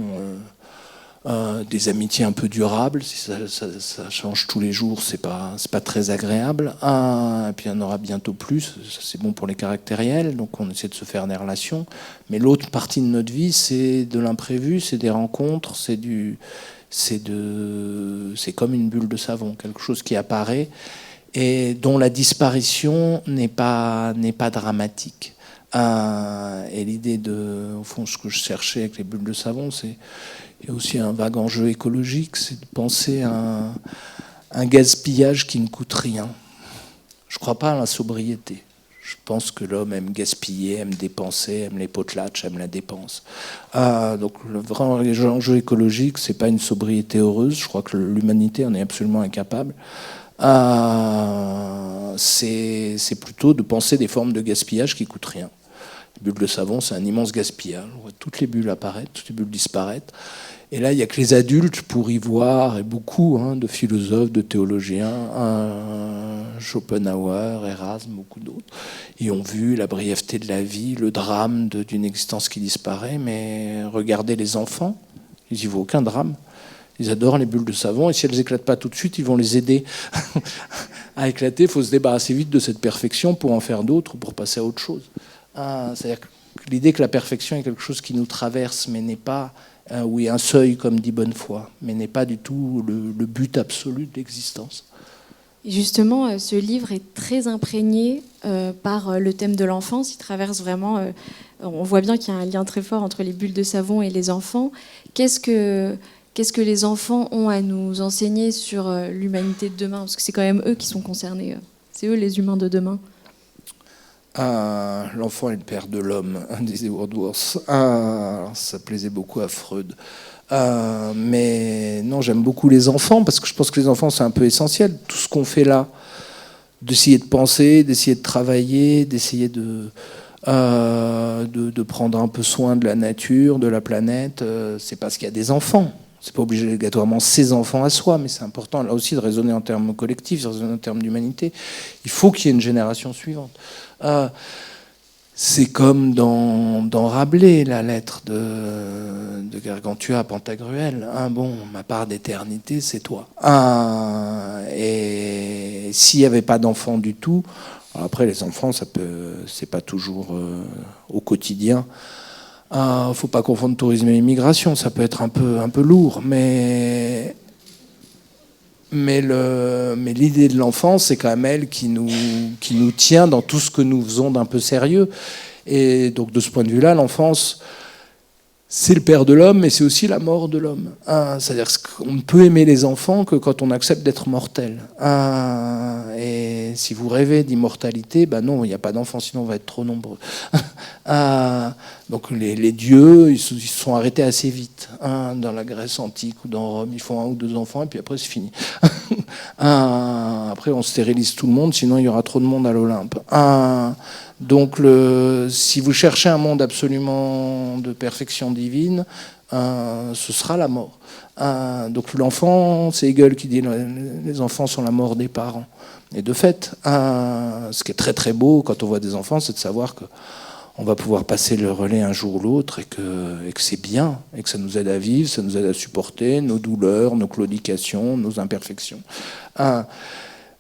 des amitiés un peu durables. Si ça change tous les jours, c'est pas très agréable. Et puis il y en aura bientôt plus. C'est bon pour les caractériels, donc on essaie de se faire des relations. Mais l'autre partie de notre vie, c'est de l'imprévu, c'est des rencontres, c'est comme une bulle de savon, quelque chose qui apparaît et dont la disparition n'est pas dramatique. Et l'idée au fond, ce que je cherchais avec les bulles de savon, c'est il y a aussi un vague enjeu écologique, c'est de penser à un gaspillage qui ne coûte rien. Je ne crois pas à la sobriété. Je pense que l'homme aime gaspiller, aime dépenser, aime les potlatches, aime la dépense. Donc le vrai enjeu écologique, c'est pas une sobriété heureuse. Je crois que l'humanité en est absolument incapable. C'est plutôt de penser des formes de gaspillage qui ne coûtent rien. Les bulles de savon, c'est un immense gaspillage. On voit toutes les bulles apparaître, toutes les bulles disparaître. Et là, il n'y a que les adultes pour y voir, et beaucoup de philosophes, de théologiens, Schopenhauer, Erasme, beaucoup d'autres. Ils ont vu la brièveté de la vie, le drame d'une existence qui disparaît. Mais regardez les enfants, ils n'y voient aucun drame. Ils adorent les bulles de savon, et si elles n'éclatent pas tout de suite, ils vont les aider à éclater. Il faut se débarrasser vite de cette perfection pour en faire d'autres, pour passer à autre chose. C'est-à-dire que l'idée que la perfection est quelque chose qui nous traverse, mais n'est pas, oui, un seuil, comme dit Bonnefoy, mais n'est pas du tout le but absolu de l'existence. Et justement, ce livre est très imprégné par le thème de l'enfance. Il traverse vraiment... on voit bien qu'il y a un lien très fort entre les bulles de savon et les enfants. Qu'est-ce que les enfants ont à nous enseigner sur l'humanité de demain? Parce que c'est quand même eux qui sont concernés. C'est eux les humains de demain. L'enfant est le père de l'homme, disait Wordsworth. Ça plaisait beaucoup à Freud. Mais non, j'aime beaucoup les enfants, parce que je pense que les enfants, c'est un peu essentiel. Tout ce qu'on fait là, d'essayer de penser, d'essayer de travailler, d'essayer de prendre un peu soin de la nature, de la planète, c'est parce qu'il y a des enfants. C'est pas obligatoirement ses enfants à soi, mais c'est important là aussi de raisonner en termes collectifs, de raisonner en termes d'humanité. Il faut qu'il y ait une génération suivante. C'est comme dans Rabelais, la lettre de Gargantua à Pantagruel. Bon, ma part d'éternité, c'est toi. Et s'il n'y avait pas d'enfants du tout, après les enfants, c'est pas toujours au quotidien. Faut pas confondre tourisme et immigration, ça peut être un peu lourd, mais l'idée de l'enfance, c'est quand même elle qui nous tient dans tout ce que nous faisons d'un peu sérieux. Et donc de ce point de vue-là, l'enfance, c'est le père de l'homme, mais c'est aussi la mort de l'homme. C'est-à-dire qu'on ne peut aimer les enfants que quand on accepte d'être mortel. Et si vous rêvez d'immortalité, non, il n'y a pas d'enfants, sinon on va être trop nombreux. Donc les dieux, ils se sont arrêtés assez vite. Dans la Grèce antique ou dans Rome, ils font 1 ou 2 enfants et puis après c'est fini. Après on stérilise tout le monde, sinon il y aura trop de monde à l'Olympe. Donc si vous cherchez un monde absolument de perfection divine, ce sera la mort. Donc l'enfant, c'est Hegel qui dit les enfants sont la mort des parents. Et de fait, ce qui est très très beau quand on voit des enfants, c'est de savoir que on va pouvoir passer le relais un jour ou l'autre et que c'est bien, et que ça nous aide à vivre, ça nous aide à supporter nos douleurs, nos claudications, nos imperfections.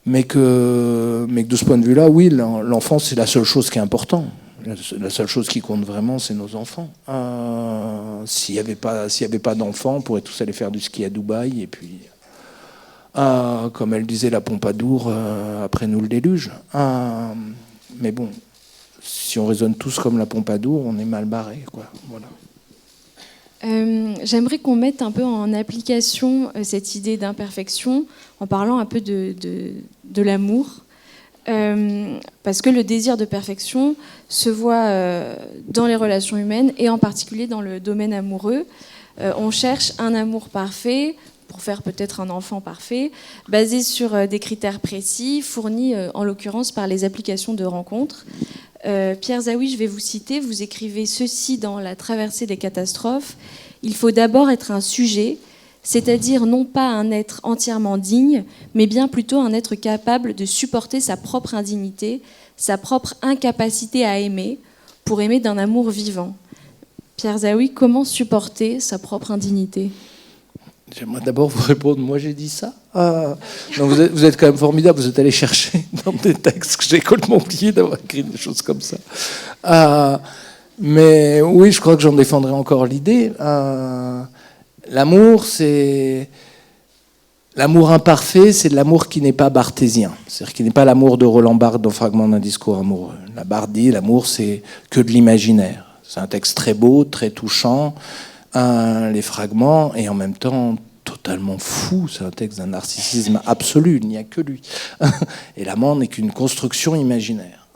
Mais que de ce point de vue-là, oui, l'enfant, c'est la seule chose qui est importante. La seule chose qui compte vraiment, c'est nos enfants. S'il n'y avait pas d'enfants, on pourrait tous aller faire du ski à Dubaï, et puis, comme elle disait la Pompadour, après nous le déluge. Mais bon, si on raisonne tous comme la Pompadour, on est mal barré, quoi. Voilà. J'aimerais qu'on mette un peu en application cette idée d'imperfection en parlant un peu de l'amour. Parce que le désir de perfection se voit dans les relations humaines et en particulier dans le domaine amoureux. On cherche un amour parfait pour faire peut-être un enfant parfait, basé sur des critères précis, fournis en l'occurrence par les applications de rencontres. Pierre Zaouy, je vais vous citer, vous écrivez ceci dans La traversée des catastrophes. Il faut d'abord être un sujet, c'est-à-dire non pas un être entièrement digne, mais bien plutôt un être capable de supporter sa propre indignité, sa propre incapacité à aimer, pour aimer d'un amour vivant. Pierre Zaouy, comment supporter sa propre indignité ? J'aimerais d'abord vous répondre, moi j'ai dit ça. Non, vous êtes quand même formidable, vous êtes allé chercher dans des textes que j'ai complètement oublié d'avoir écrit des choses comme ça. Mais oui, je crois que j'en défendrai encore l'idée. L'amour, c'est... L'amour imparfait, c'est de l'amour qui n'est pas barthésien. C'est-à-dire qui n'est pas l'amour de Roland Barthes dans Fragment d'un discours amoureux. La Barthes dit, l'amour, c'est que de l'imaginaire. C'est un texte très beau, très touchant. Les fragments, et en même temps totalement fou, c'est un texte d'un narcissisme absolu, il n'y a que lui. Et l'amant n'est qu'une construction imaginaire.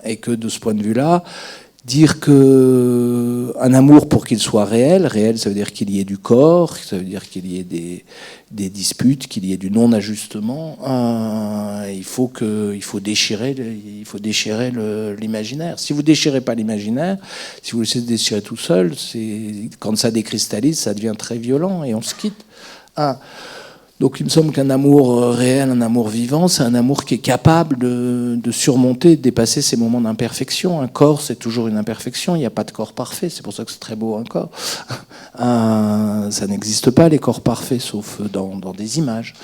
Et que de ce point de vue-là, dire que un amour, pour qu'il soit réel, ça veut dire qu'il y ait du corps, ça veut dire qu'il y ait des disputes, qu'il y ait du non-ajustement. Il faut déchirer l'imaginaire. Si vous déchirez pas l'imaginaire, si vous laissez se déchirer tout seul, quand ça décristallise, ça devient très violent et on se quitte. Donc il me semble qu'un amour réel, un amour vivant, c'est un amour qui est capable de surmonter, de dépasser ces moments d'imperfection. Un corps, c'est toujours une imperfection. Il n'y a pas de corps parfait. C'est pour ça que c'est très beau, un corps. Ça n'existe pas, les corps parfaits, sauf dans des images.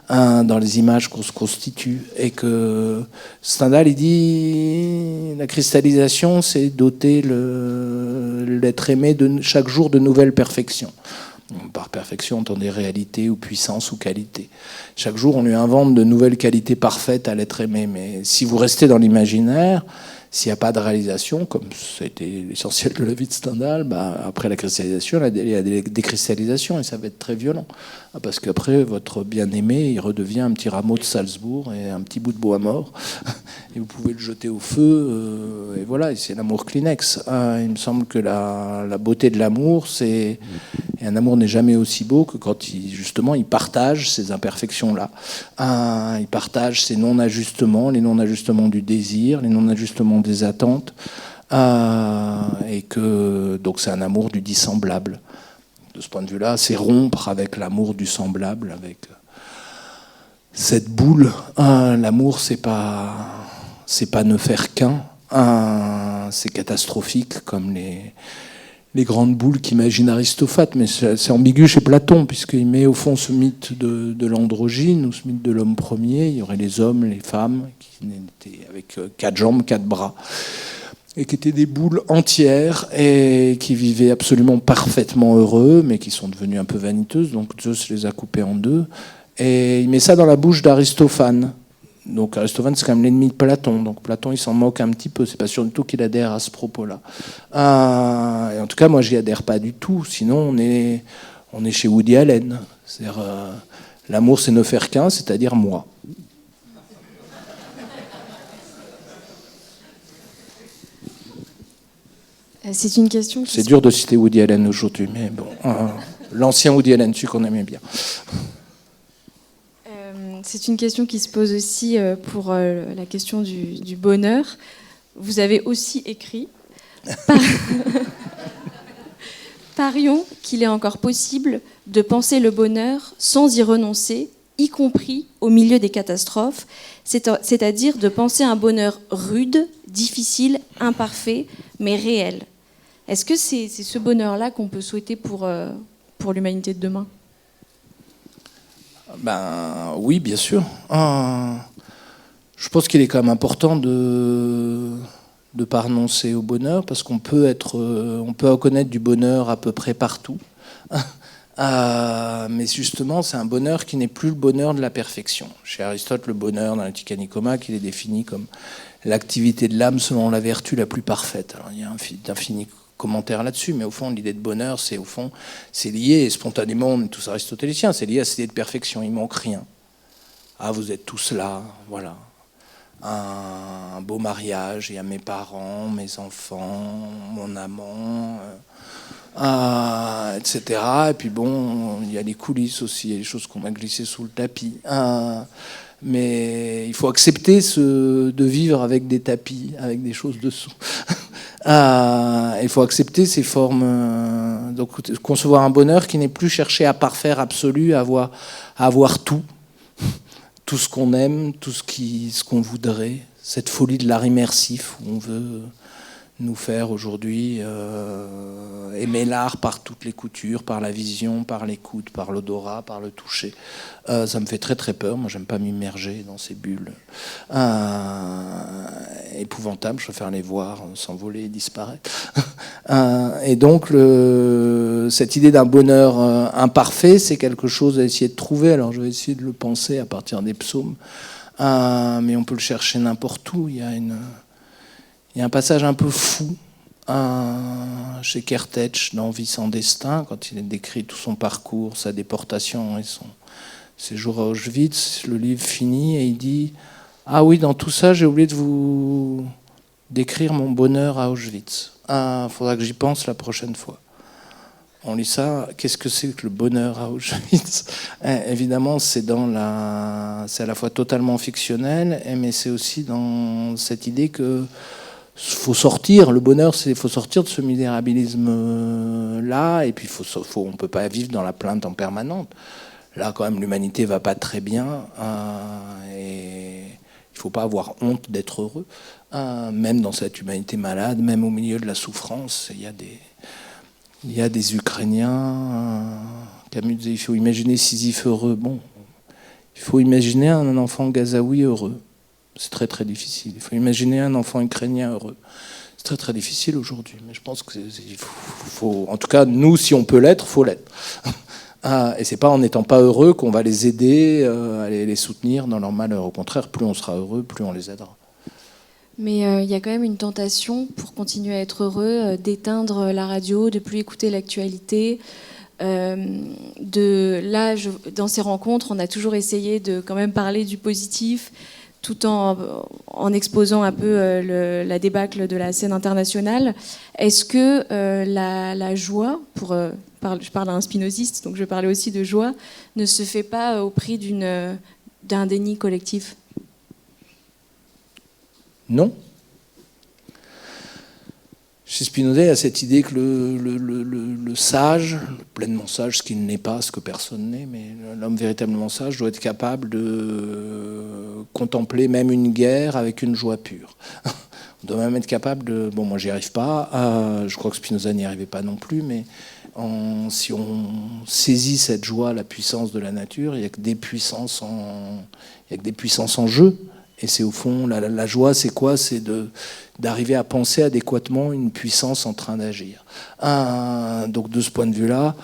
Dans les images qu'on se constitue. Et que Stendhal, il dit, la cristallisation, c'est doter l'être aimé chaque jour de nouvelles perfections. Par perfection, on entend des réalités ou puissance ou qualité. Chaque jour, on lui invente de nouvelles qualités parfaites à l'être aimé. Mais si vous restez dans l'imaginaire, s'il n'y a pas de réalisation, comme ça a été l'essentiel de la vie de Stendhal, après la cristallisation, il y a des décristallisations et ça va être très violent. Parce qu'après, votre bien-aimé, il redevient un petit rameau de Salzbourg et un petit bout de bois mort. Et vous pouvez le jeter au feu. Et voilà, et c'est l'amour Kleenex. Il me semble que la beauté de l'amour, et un amour n'est jamais aussi beau que quand justement il partage ces imperfections-là. Il partage ces non-ajustements, les non-ajustements du désir, les non-ajustements des attentes. Et que donc c'est un amour du dissemblable. de ce point de vue-là, c'est rompre avec l'amour du semblable, avec cette boule. L'amour, c'est pas ne faire qu'un. C'est catastrophique, comme les grandes boules qu'imagine Aristophane, mais c'est ambigu chez Platon, puisqu'il met au fond ce mythe de l'androgyne, ou ce mythe de l'homme premier. Il y aurait les hommes, les femmes, qui étaient avec 4 jambes, 4 bras, et qui étaient des boules entières, et qui vivaient absolument parfaitement heureux, mais qui sont devenues un peu vaniteuses, donc Zeus les a coupées en 2. Et il met ça dans la bouche d'Aristophane. Donc Aristophane, c'est quand même l'ennemi de Platon. Donc Platon, il s'en moque un petit peu. C'est pas sûr du tout qu'il adhère à ce propos-là. Et en tout cas, moi, j'y adhère pas du tout. Sinon, on est chez Woody Allen. C'est-à-dire, l'amour, c'est ne faire qu'un, c'est-à-dire moi. C'est une question. C'est dur de citer Woody Allen aujourd'hui, mais bon, l'ancien Woody Allen, celui qu'on aimait bien. C'est une question qui se pose aussi pour la question du bonheur. Vous avez aussi écrit Parions qu'il est encore possible de penser le bonheur sans y renoncer, y compris au milieu des catastrophes, c'est-à-dire de penser un bonheur rude, difficile, imparfait, mais réel. Est-ce que c'est ce bonheur-là qu'on peut souhaiter pour l'humanité de demain ? Ben oui, bien sûr. Je pense qu'il est quand même important de pas renoncer au bonheur, parce qu'on peut reconnaître du bonheur à peu près partout. Mais justement, c'est un bonheur qui n'est plus le bonheur de la perfection. Chez Aristote, le bonheur dans l'Éthique à Nicomach, il est défini comme l'activité de l'âme selon la vertu la plus parfaite. Alors, il y a d'infinis commentaires là-dessus, mais au fond, l'idée de bonheur, c'est lié spontanément, on est tous aristotéliciens, c'est lié à cette idée de perfection. Il manque rien. Vous êtes tous là, voilà. Un beau mariage, il y a mes parents, mes enfants, mon amant, etc. Et puis bon, il y a les coulisses aussi, il y a les choses qu'on a glissées sous le tapis. Mais il faut accepter de vivre avec des tapis, avec des choses dessous. Il faut accepter ces formes. Donc concevoir un bonheur qui n'est plus chercher à parfaire absolu, à avoir tout ce qu'on aime, tout ce qu'on voudrait. Cette folie de l'art immersif où on veut nous faire aujourd'hui aimer l'art par toutes les coutures, par la vision, par l'écoute, par l'odorat, par le toucher. Ça me fait très très peur. Moi, j'aime pas m'immerger dans ces bulles épouvantables. Je préfère les voir s'envoler et disparaître. Et donc, cette idée d'un bonheur imparfait, c'est quelque chose à essayer de trouver. Alors, je vais essayer de le penser à partir des psaumes, mais on peut le chercher n'importe où. Il y a un passage un peu fou chez Kertész dans Vie sans destin, quand il décrit tout son parcours, sa déportation et son séjour à Auschwitz. Le livre finit et il dit « Ah oui, dans tout ça, j'ai oublié de vous décrire mon bonheur à Auschwitz. Faudra que j'y pense la prochaine fois. » On lit ça, qu'est-ce que c'est que le bonheur à Auschwitz ? Évidemment, c'est à la fois totalement fictionnel, mais c'est aussi dans cette idée que faut sortir. Le bonheur, il faut sortir de ce misérabilisme-là, et puis on peut pas vivre dans la plainte en permanente. Là, quand même, l'humanité va pas très bien, et il faut pas avoir honte d'être heureux, même dans cette humanité malade, même au milieu de la souffrance. Il y a des Ukrainiens. Camus disait, il faut imaginer Sisyphe heureux. Bon, il faut imaginer un enfant gazaoui heureux. C'est très très difficile. Il faut imaginer un enfant ukrainien heureux. C'est très très difficile aujourd'hui. Mais je pense que faut, en tout cas, nous, si on peut l'être, faut l'être. Et c'est pas en n'étant pas heureux qu'on va les aider, à les soutenir dans leur malheur. Au contraire, plus on sera heureux, plus on les aidera. Mais il y a quand même une tentation, pour continuer à être heureux, d'éteindre la radio, de plus écouter l'actualité. Dans ces rencontres, on a toujours essayé de quand même parler du positif, tout en exposant un peu la débâcle de la scène internationale. Est-ce que la joie, je parle à un spinoziste, donc je parlais aussi de joie, ne se fait pas au prix d'un déni collectif ? Non. Chez Spinoza, il y a cette idée que le sage, le pleinement sage, ce qu'il n'est pas, ce que personne n'est, mais l'homme véritablement sage doit être capable de contempler même une guerre avec une joie pure. On doit même être capable de... Bon, moi, j'y arrive pas. Je crois que Spinoza n'y arrivait pas non plus, mais si on saisit cette joie, la puissance de la nature, il n'y a que des puissances en jeu. Et c'est au fond, la joie, c'est quoi? C'est d'arriver à penser adéquatement une puissance en train d'agir. Donc de ce point de vue-là,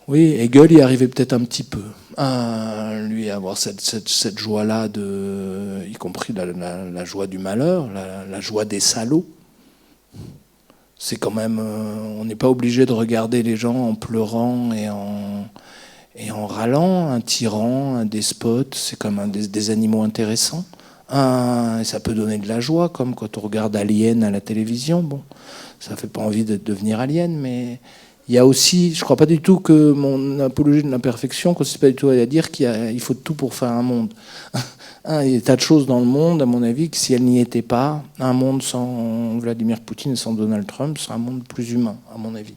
oui, Hegel y arrivait peut-être un petit peu. Lui, avoir cette joie-là, y compris la joie du malheur, la joie des salauds. C'est quand même... on n'est pas obligé de regarder les gens en pleurant et en râlant. Un tyran, un despote, c'est comme des animaux intéressants. Ça peut donner de la joie, comme quand on regarde Alien à la télévision. Bon, ça fait pas envie de devenir Alien, mais il y a aussi... Je crois pas du tout que mon apologie de l'imperfection consiste pas du tout à dire qu'il faut tout pour faire un monde. Il y a des tas de choses dans le monde, à mon avis, que si elles n'y étaient pas, un monde sans Vladimir Poutine et sans Donald Trump serait un monde plus humain, à mon avis.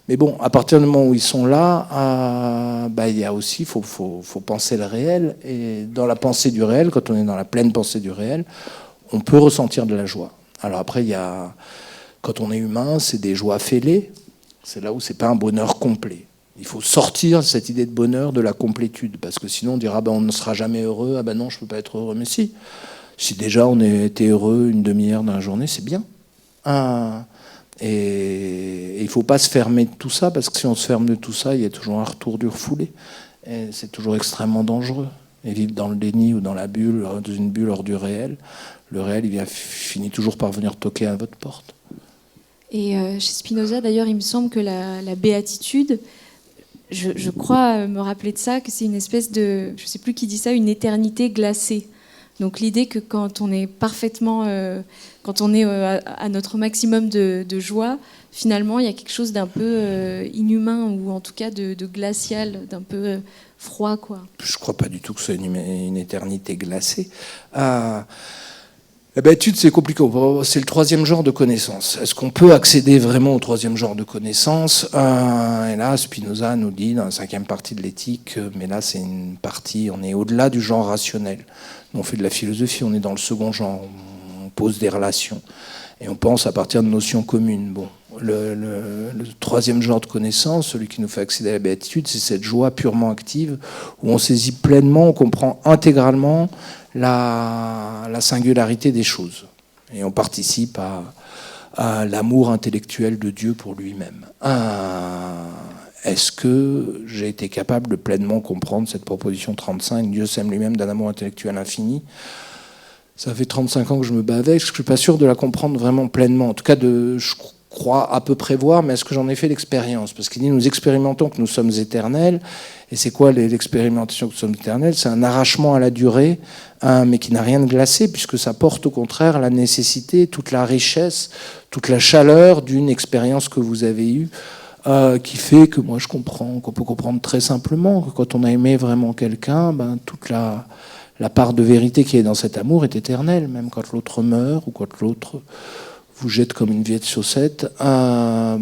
Mais bon, à partir du moment où ils sont là, il y a aussi, faut penser le réel. Et dans la pensée du réel, quand on est dans la pleine pensée du réel, on peut ressentir de la joie. Alors après, quand on est humain, c'est des joies fêlées. C'est là où c'est pas un bonheur complet. Il faut sortir cette idée de bonheur de la complétude, parce que sinon on dira on ne sera jamais heureux. Non, je peux pas être heureux. Mais si déjà on était heureux une demi-heure dans la journée, c'est bien. Et il faut pas se fermer de tout ça, parce que si on se ferme de tout ça, il y a toujours un retour du refoulé. Et c'est toujours extrêmement dangereux. Et vivre dans le déni ou dans la bulle, dans une bulle hors du réel, le réel finit toujours par venir toquer à votre porte. Et chez Spinoza, d'ailleurs, il me semble que la béatitude, je crois me rappeler de ça, que c'est une espèce de, je ne sais plus qui dit ça, une éternité glacée. Donc l'idée que quand on est parfaitement, quand on est à notre maximum de joie, finalement il y a quelque chose d'un peu inhumain, ou en tout cas de glacial, d'un peu froid, quoi. Je ne crois pas du tout que ce soit une éternité glacée. La béatitude, c'est compliqué. C'est le troisième genre de connaissance. Est-ce qu'on peut accéder vraiment au troisième genre de connaissance? Et là, Spinoza nous dit dans la 5e partie de l'éthique, mais là, c'est une partie, on est au-delà du genre rationnel. Nous, on fait de la philosophie, on est dans le second genre. On pose des relations. Et on pense à partir de notions communes. Bon, le troisième genre de connaissance, celui qui nous fait accéder à la béatitude, c'est cette joie purement active, où on saisit pleinement, on comprend intégralement la singularité des choses. Et on participe à l'amour intellectuel de Dieu pour lui-même. Est-ce que j'ai été capable de pleinement comprendre cette proposition 35, Dieu s'aime lui-même d'un amour intellectuel infini? Ça fait 35 ans que je me bats avec, je ne suis pas sûr de la comprendre vraiment pleinement. En tout cas, je crois à peu près voir, mais est-ce que j'en ai fait l'expérience? Parce qu'il dit, nous expérimentons que nous sommes éternels. Et c'est quoi l'expérimentation que nous sommes éternels? C'est un arrachement à la durée, mais qui n'a rien de glacé, puisque ça porte au contraire la nécessité, toute la richesse, toute la chaleur d'une expérience que vous avez eue, qui fait que moi je comprends, qu'on peut comprendre très simplement que quand on a aimé vraiment quelqu'un, toute la part de vérité qui est dans cet amour est éternelle, même quand l'autre meurt ou quand l'autre vous jette comme une vieille chaussette. Ce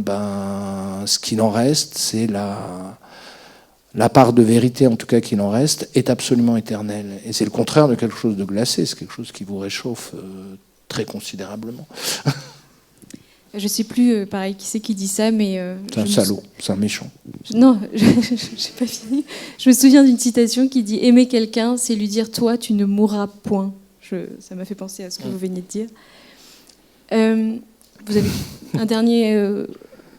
qu'il en reste, c'est la part de vérité, en tout cas qu'il en reste, est absolument éternelle. Et c'est le contraire de quelque chose de glacé, c'est quelque chose qui vous réchauffe très considérablement. Je ne sais plus, pareil, qui c'est qui dit ça, mais... c'est un salaud, c'est un méchant. Non, je n'ai pas fini. Je me souviens d'une citation qui dit « Aimer quelqu'un, c'est lui dire « toi, tu ne mourras point ». Ça m'a fait penser à ce que vous veniez de dire. Vous avez un dernier...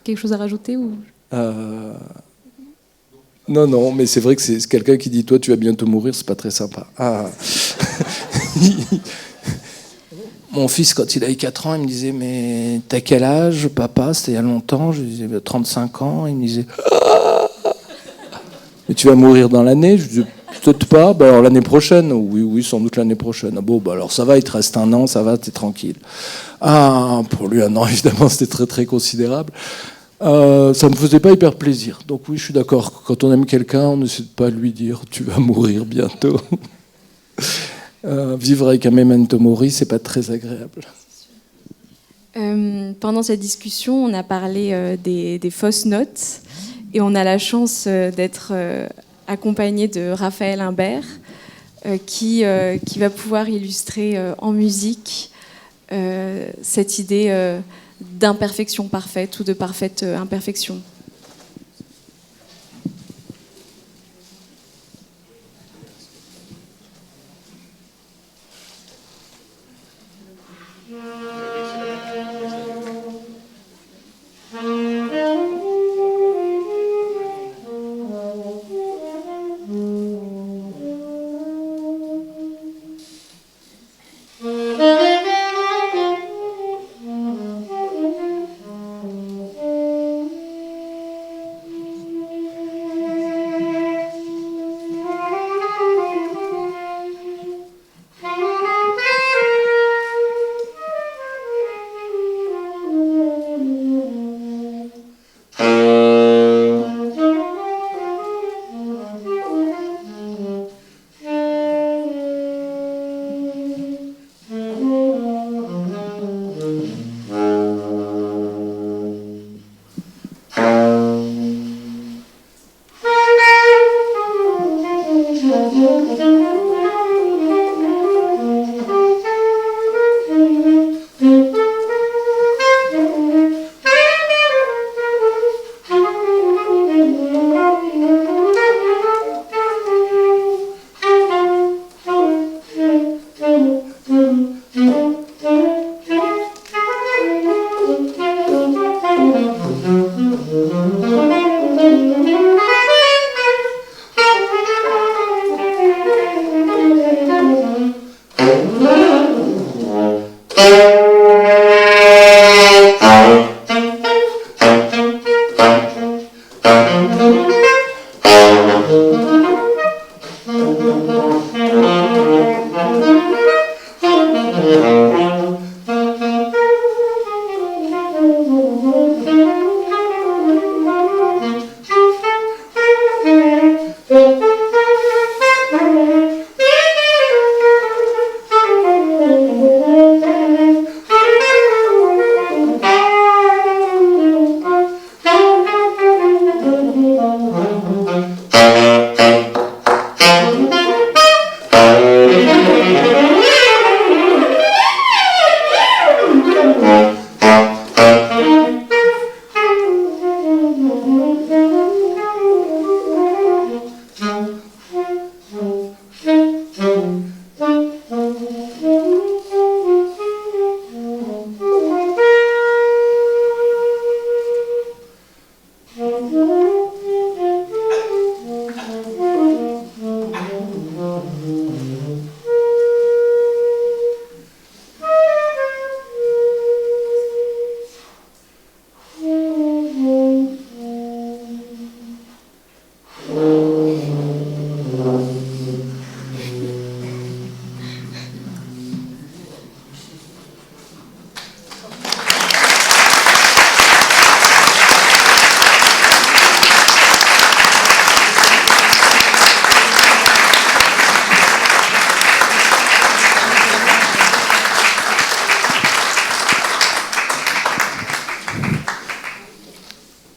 quelque chose à rajouter ou... Non, mais c'est vrai que c'est quelqu'un qui dit « toi, tu vas bientôt mourir », c'est pas très sympa. Mon fils, quand il a eu 4 ans, il me disait « mais t'as quel âge, papa ?» C'était il y a longtemps. Je lui disais « 35 ans ». Il me disait « mais tu vas mourir dans l'année ?» Je lui disais « peut-être pas, alors l'année prochaine ». « Oui, sans doute l'année prochaine ». « Bon, alors ça va, il te reste 1 an, ça va, t'es tranquille. » Pour lui, 1 an, évidemment, c'était très très considérable. Ça me faisait pas hyper plaisir. Donc oui, je suis d'accord. Quand on aime quelqu'un, on n'essaie pas de lui dire « tu vas mourir bientôt ». Vivre avec un memento mori, c'est pas très agréable. Pendant cette discussion, on a parlé des fausses notes et on a la chance d'être accompagné de Raphaël Imbert qui va pouvoir illustrer en musique cette idée d'imperfection parfaite ou de parfaite imperfection.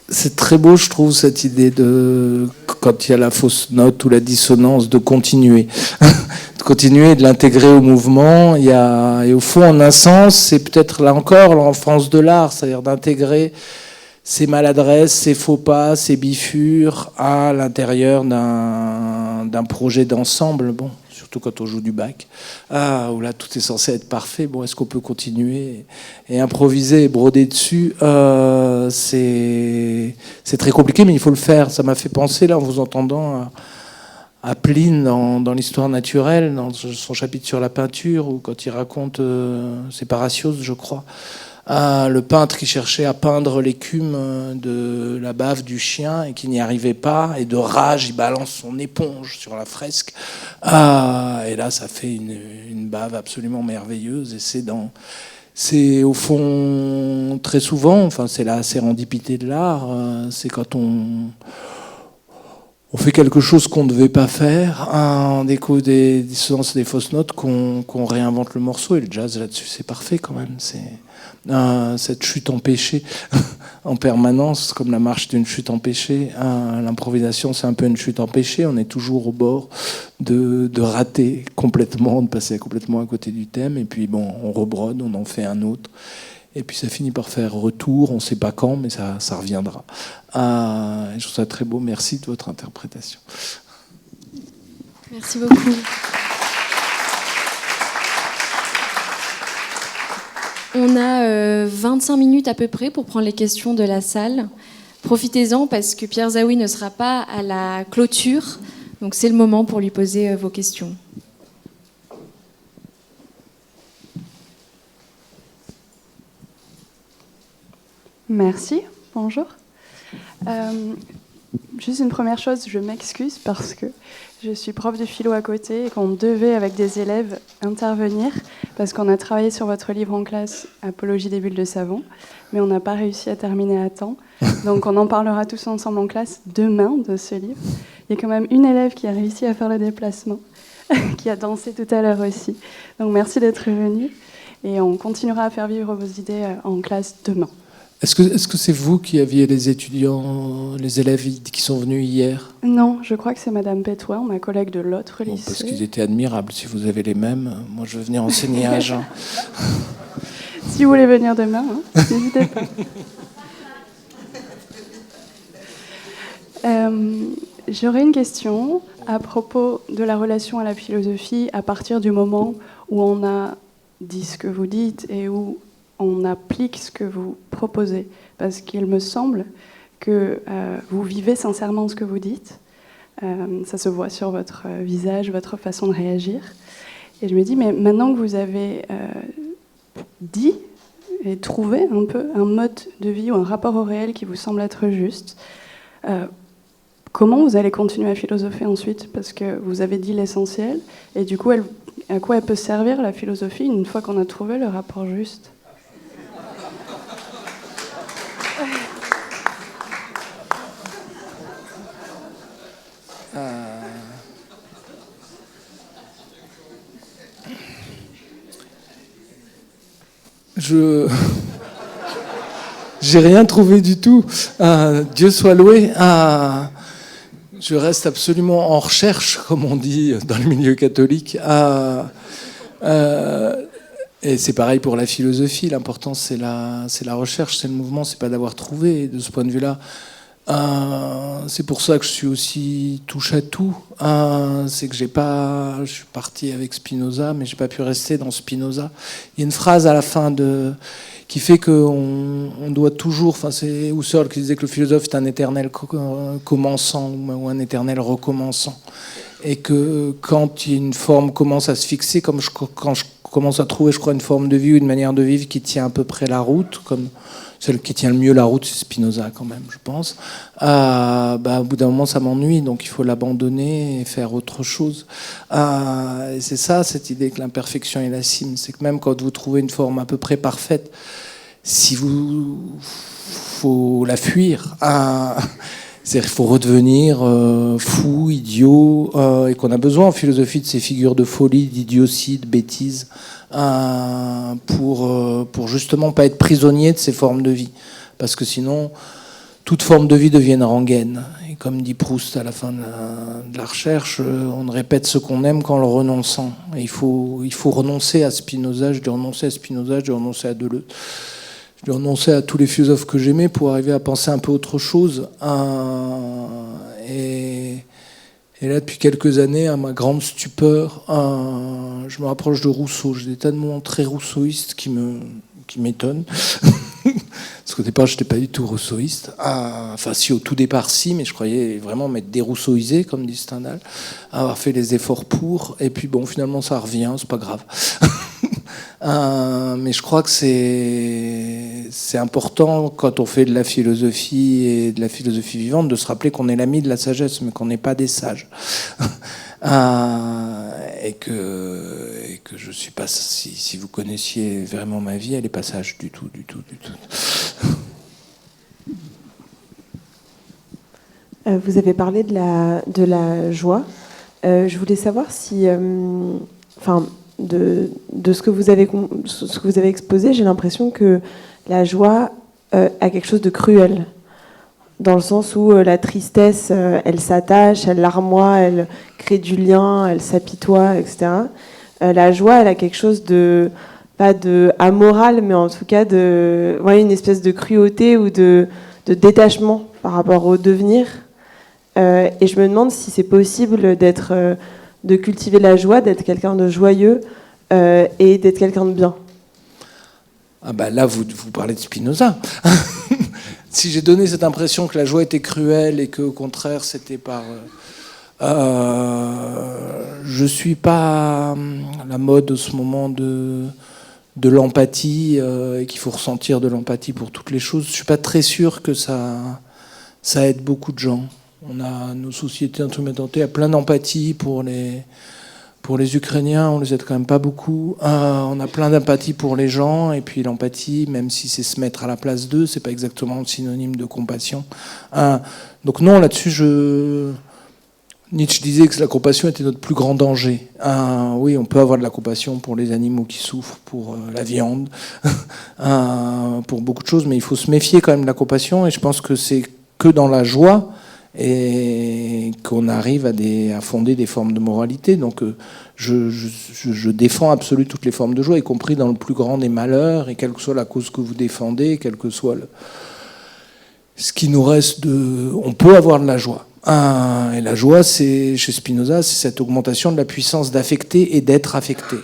C'est très beau, je trouve, cette idée de, quand il y a la fausse note ou la dissonance, de continuer. De continuer et de l'intégrer au mouvement. Et au fond, en un sens, c'est peut-être là encore l'enfance de l'art, c'est-à-dire d'intégrer ces maladresses, ces faux pas, ces bifures à l'intérieur d'un projet d'ensemble. Bon, surtout quand on joue du Bach, où là tout est censé être parfait. Bon, est-ce qu'on peut continuer et improviser et broder dessus? C'est très compliqué, mais il faut le faire. Ça m'a fait penser, là, en vous entendant, à Pline dans l'histoire naturelle, dans son chapitre sur la peinture, où quand il raconte, c'est Parasios, je crois, le peintre qui cherchait à peindre l'écume de la bave du chien et qui n'y arrivait pas, et de rage, il balance son éponge sur la fresque. Et là, ça fait une bave absolument merveilleuse. Et c'est au fond, très souvent, enfin, c'est la sérendipité de l'art, c'est quand on fait quelque chose qu'on ne devait pas faire, on découvre des dissonances et des fausses notes, qu'on réinvente le morceau. Et le jazz, là-dessus, c'est parfait quand même. C'est cette chute empêchée en permanence, comme la marche d'une chute empêchée. L'improvisation, c'est un peu une chute empêchée. On est toujours au bord de rater complètement, de passer complètement à côté du thème. Et puis, bon, on rebrode, on en fait un autre. Et puis ça finit par faire retour, on ne sait pas quand, mais ça reviendra. Je trouve ça très beau, merci de votre interprétation. Merci beaucoup. On a 25 minutes à peu près pour prendre les questions de la salle. Profitez-en parce que Pierre Zaoui ne sera pas à la clôture, donc c'est le moment pour lui poser vos questions. Merci, bonjour. Juste une première chose, je m'excuse parce que je suis prof de philo à côté et qu'on devait avec des élèves intervenir parce qu'on a travaillé sur votre livre en classe, Apologie des bulles de savon, mais on n'a pas réussi à terminer à temps. Donc on en parlera tous ensemble en classe demain de ce livre. Il y a quand même une élève qui a réussi à faire le déplacement, qui a dansé tout à l'heure aussi. Donc merci d'être venue et on continuera à faire vivre vos idées en classe demain. Est-ce que c'est vous qui aviez les étudiants, les élèves qui sont venus hier ? Non, je crois que c'est Madame Pétouin, ma collègue de l'autre lycée. Parce qu'ils étaient admirables. Si vous avez les mêmes, moi je veux venir enseigner à Agen. Si vous voulez venir demain, n'hésitez pas. J'aurais une question à propos de la relation à la philosophie à partir du moment où on a dit ce que vous dites et où on applique ce que vous proposez. Parce qu'il me semble que vous vivez sincèrement ce que vous dites. Ça se voit sur votre visage, votre façon de réagir. Et je me dis, mais maintenant que vous avez dit et trouvé un peu un mode de vie ou un rapport au réel qui vous semble être juste, comment vous allez continuer à philosopher ensuite ? Parce que vous avez dit l'essentiel. Et du coup, à quoi elle peut servir, la philosophie, une fois qu'on a trouvé le rapport juste ? J'ai rien trouvé du tout. Dieu soit loué. Je reste absolument en recherche, comme on dit dans le milieu catholique. Et c'est pareil pour la philosophie. L'important, c'est la recherche, c'est le mouvement, c'est pas d'avoir trouvé. Et de ce point de vue-là, c'est pour ça que je suis aussi touche à tout. C'est que je suis parti avec Spinoza, mais j'ai pas pu rester dans Spinoza. Il y a une phrase à la fin qui fait qu'on doit toujours. Enfin, c'est Husserl qui disait que le philosophe est un éternel commençant ou un éternel recommençant, et que quand une forme commence à se fixer, quand je commence à trouver, je crois, une forme de vie ou une manière de vivre qui tient à peu près la route, comme celle qui tient le mieux la route, c'est Spinoza quand même, je pense. Au bout d'un moment, ça m'ennuie, donc il faut l'abandonner et faire autre chose. Et c'est ça, cette idée que l'imperfection est la cime. C'est que même quand vous trouvez une forme à peu près parfaite, faut la fuir. C'est-à-dire qu'il faut redevenir fou, idiot, et qu'on a besoin en philosophie de ces figures de folie, d'idiotie, de bêtise, pour justement pas être prisonnier de ces formes de vie. Parce que sinon, toute forme de vie devient une rengaine. Et comme dit Proust à la fin de la recherche, on ne répète ce qu'on aime qu'en le renonçant. Et il faut renoncer à Spinoza, je dis renoncer à Spinoza, je dis renoncer à Deleuze. Je lui ai renoncé à tous les philosophes que j'aimais pour arriver à penser un peu autre chose. Et là, depuis quelques années, à ma grande stupeur, je me rapproche de Rousseau. J'ai des tas de moments très rousseauistes qui m'étonnent. Parce qu'au départ, je n'étais pas du tout rousseauiste. Enfin, si, au tout départ, si, mais je croyais vraiment m'être dérousseauisé, comme dit Stendhal, avoir fait les efforts pour. Et puis, bon, finalement, ça revient, c'est pas grave. Mais je crois que c'est important, quand on fait de la philosophie et de la philosophie vivante, de se rappeler qu'on est l'ami de la sagesse, mais qu'on n'est pas des sages. Et que je suis pas, si vous connaissiez vraiment ma vie, elle n'est pas sage du tout. Vous avez parlé de la joie. Je voulais savoir si, de ce que vous avez exposé, j'ai l'impression que la joie a quelque chose de cruel, dans le sens où la tristesse, elle s'attache, elle larmoie, elle crée du lien, elle s'apitoie, etc. La joie, elle a quelque chose de, pas de amoral, mais en tout cas une espèce de cruauté ou de détachement par rapport au devenir. Et je me demande si c'est possible de cultiver la joie, d'être quelqu'un de joyeux et d'être quelqu'un de bien. Ah bah là, vous parlez de Spinoza. Si j'ai donné cette impression que la joie était cruelle et qu'au contraire, c'était par... je suis pas à la mode de ce moment de l'empathie et qu'il faut ressentir de l'empathie pour toutes les choses. Je suis pas très sûr que ça aide beaucoup de gens. On a nos sociétés instrumentées à plein d'empathie pour les Ukrainiens, on les aide quand même pas beaucoup. On a plein d'empathie pour les gens, et puis l'empathie, même si c'est se mettre à la place d'eux, c'est pas exactement le synonyme de compassion. Donc non, là-dessus, Nietzsche disait que la compassion était notre plus grand danger. Oui, on peut avoir de la compassion pour les animaux qui souffrent, pour la viande, pour beaucoup de choses, mais il faut se méfier quand même de la compassion, et je pense que c'est que dans la joie et qu'on arrive à fonder des formes de moralité. Donc je défends absolument toutes les formes de joie, y compris dans le plus grand des malheurs, et quelle que soit la cause que vous défendez, quel que soit ce qui nous reste on peut avoir de la joie. Et la joie, chez Spinoza, c'est cette augmentation de la puissance d'affecter et d'être affecté.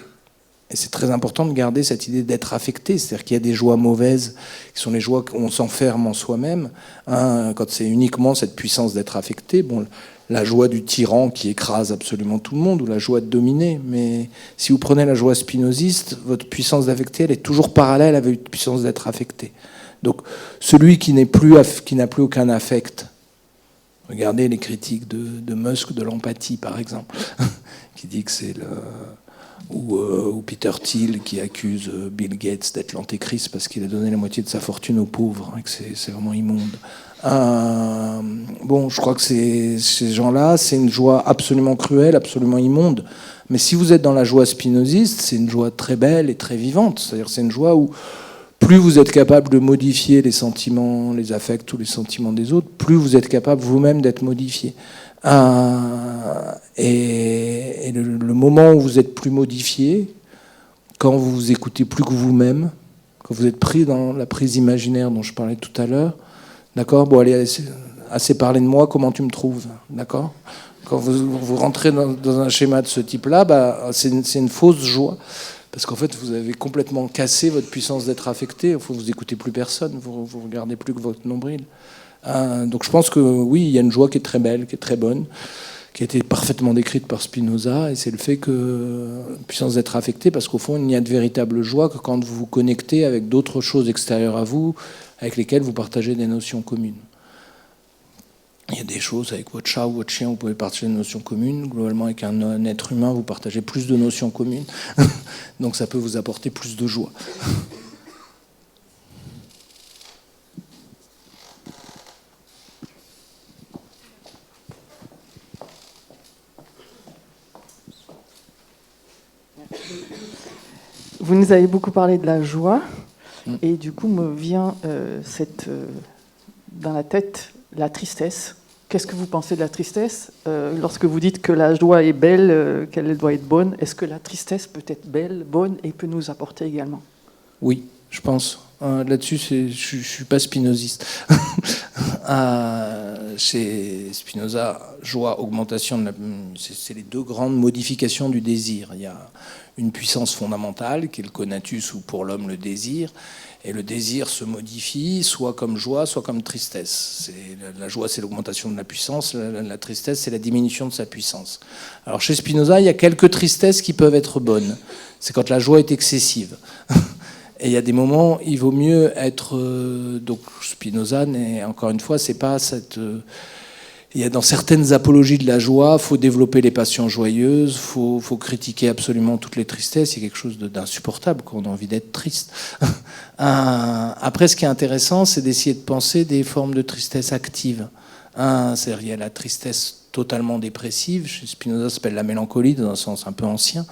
Et c'est très important de garder cette idée d'être affecté, c'est-à-dire qu'il y a des joies mauvaises, qui sont les joies qu'on s'enferme en soi-même, quand c'est uniquement cette puissance d'être affecté. Bon, la joie du tyran qui écrase absolument tout le monde, ou la joie de dominer. Mais si vous prenez la joie spinoziste, votre puissance d'affecter, elle est toujours parallèle avec une puissance d'être affecté. Donc, celui qui n'a plus aucun affect, regardez les critiques de Musk de l'empathie, par exemple, qui dit que c'est ou Peter Thiel qui accuse Bill Gates d'être l'antéchrist parce qu'il a donné la moitié de sa fortune aux pauvres, et que c'est vraiment immonde. Bon, je crois que ces gens-là, c'est une joie absolument cruelle, absolument immonde. Mais si vous êtes dans la joie spinoziste, c'est une joie très belle et très vivante. C'est-à-dire c'est une joie où plus vous êtes capable de modifier les sentiments, les affects ou les sentiments des autres, plus vous êtes capable vous-même d'être modifié. Et le moment où vous êtes plus modifié, quand vous vous écoutez plus que vous-même, quand vous êtes pris dans la prise imaginaire dont je parlais tout à l'heure, d'accord, bon, allez, assez parlé de moi, comment tu me trouves, d'accord? Quand vous rentrez dans un schéma de ce type-là, c'est une fausse joie, parce qu'en fait, vous avez complètement cassé votre puissance d'être affecté, vous écoutez plus personne, vous regardez plus que votre nombril. Donc je pense que oui, il y a une joie qui est très belle, qui est très bonne, qui a été parfaitement décrite par Spinoza, et c'est le fait que puissance d'être affecté, parce qu'au fond, il n'y a de véritable joie que quand vous vous connectez avec d'autres choses extérieures à vous, avec lesquelles vous partagez des notions communes. Il y a des choses avec votre chat ou votre chien, vous pouvez partager des notions communes. Globalement, avec un être humain, vous partagez plus de notions communes. Donc ça peut vous apporter plus de joie. Vous nous avez beaucoup parlé de la joie, et du coup me vient dans la tête la tristesse. Qu'est-ce que vous pensez de la tristesse lorsque vous dites que la joie est belle, qu'elle doit être bonne? Est-ce que la tristesse peut être belle, bonne, et peut nous apporter également? Oui, je pense. Là-dessus, je ne suis pas spinoziste. Chez Spinoza, joie, augmentation, c'est les deux grandes modifications du désir. Il y a une puissance fondamentale, qui est le conatus, ou pour l'homme le désir, et le désir se modifie, soit comme joie, soit comme tristesse. La joie, c'est l'augmentation de la puissance, la tristesse, c'est la diminution de sa puissance. Alors chez Spinoza, il y a quelques tristesses qui peuvent être bonnes. C'est quand la joie est excessive. Et il y a des moments, il vaut mieux être... donc Spinoza, encore une fois, c'est pas cette... il y a dans certaines apologies de la joie, il faut développer les passions joyeuses, faut critiquer absolument toutes les tristesses. Il y a quelque chose d'insupportable quand on a envie d'être triste. Après, ce qui est intéressant, c'est d'essayer de penser des formes de tristesse active. C'est-à-dire il y a la tristesse totalement dépressive. Chez Spinoza, ça s'appelle la mélancolie, dans un sens un peu ancien.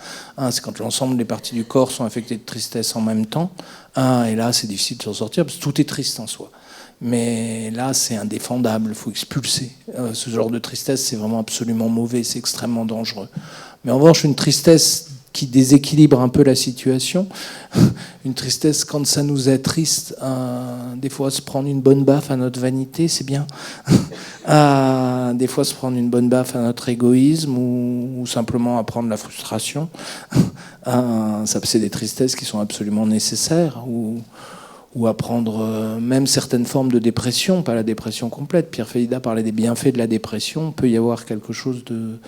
C'est quand l'ensemble des parties du corps sont affectées de tristesse en même temps. Et là, c'est difficile de s'en sortir, parce que tout est triste en soi. Mais là, c'est indéfendable, il faut expulser. Ce genre de tristesse, c'est vraiment absolument mauvais, c'est extrêmement dangereux. Mais en revanche, une tristesse qui déséquilibre un peu la situation, une tristesse quand ça nous est triste, des fois se prendre une bonne baffe à notre vanité, c'est bien. Des fois se prendre une bonne baffe à notre égoïsme ou simplement à prendre la frustration. Ça, c'est des tristesses qui sont absolument nécessaires. Ou à prendre même certaines formes de dépression, pas la dépression complète. Pierre Feyida parlait des bienfaits de la dépression. Il peut y avoir quelque chose de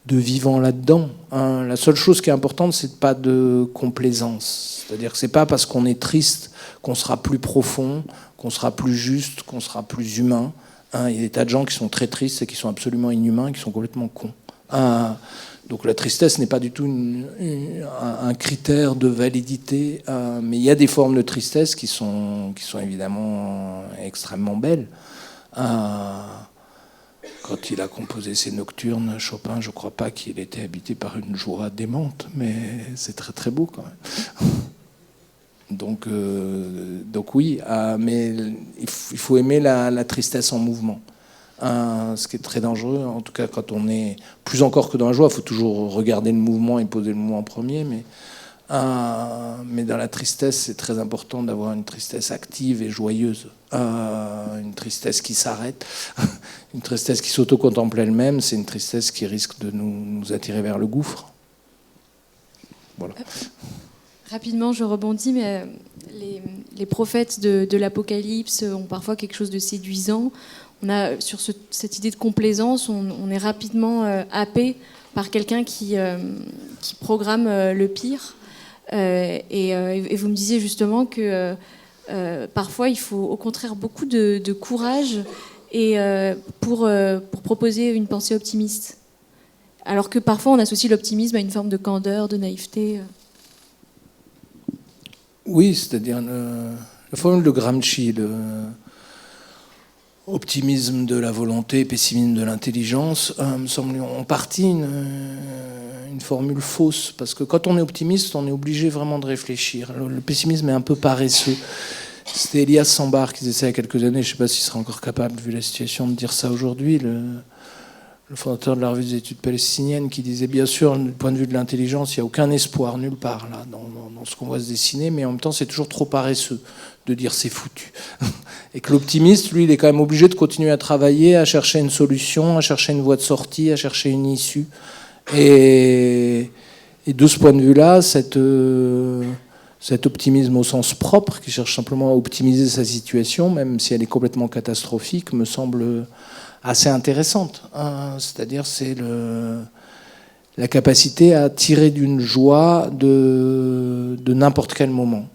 vivant là-dedans. La seule chose qui est importante, c'est pas de complaisance. C'est-à-dire que c'est pas parce qu'on est triste qu'on sera plus profond, qu'on sera plus juste, qu'on sera plus humain. Il y a des tas de gens qui sont très tristes et qui sont absolument inhumains, qui sont complètement cons. Donc la tristesse n'est pas du tout un critère de validité, mais il y a des formes de tristesse qui sont évidemment extrêmement belles. Quand il a composé ses nocturnes, Chopin, je ne crois pas qu'il était habité par une joie démente, mais c'est très très beau quand même. Donc oui, mais il faut aimer la tristesse en mouvement. Ce qui est très dangereux, en tout cas quand on est plus encore que dans la joie, il faut toujours regarder le mouvement et poser le mouvement en premier, mais dans la tristesse, c'est très important d'avoir une tristesse active et joyeuse, une tristesse qui s'arrête, une tristesse qui s'auto-contemple elle-même, c'est une tristesse qui risque de nous attirer vers le gouffre. Voilà. Rapidement, je rebondis, mais les prophètes de l'Apocalypse ont parfois quelque chose de séduisant. On a sur cette idée de complaisance, on est rapidement happé par quelqu'un qui programme le pire. Et vous me disiez justement que parfois il faut au contraire beaucoup de courage pour proposer une pensée optimiste. Alors que parfois on associe l'optimisme à une forme de candeur, de naïveté. Oui, c'est-à-dire la formule de Gramsci, optimisme de la volonté, pessimisme de l'intelligence, me semble en partie une formule fausse, parce que quand on est optimiste, on est obligé vraiment de réfléchir. Le pessimisme est un peu paresseux. C'était Elias Sambar qui disait ça il y a quelques années, je ne sais pas s'il sera encore capable, vu la situation, de dire ça aujourd'hui, le fondateur de la revue des études palestiniennes, qui disait bien sûr, du point de vue de l'intelligence, il n'y a aucun espoir nulle part là, dans ce qu'on voit se dessiner, mais en même temps c'est toujours trop paresseux de dire c'est foutu. Et que l'optimiste, lui, il est quand même obligé de continuer à travailler, à chercher une solution, à chercher une voie de sortie, à chercher une issue. Et de ce point de vue-là, cet optimisme au sens propre, qui cherche simplement à optimiser sa situation, même si elle est complètement catastrophique, me semble assez intéressante. C'est-à-dire, c'est la capacité à tirer d'une joie de n'importe quel moment,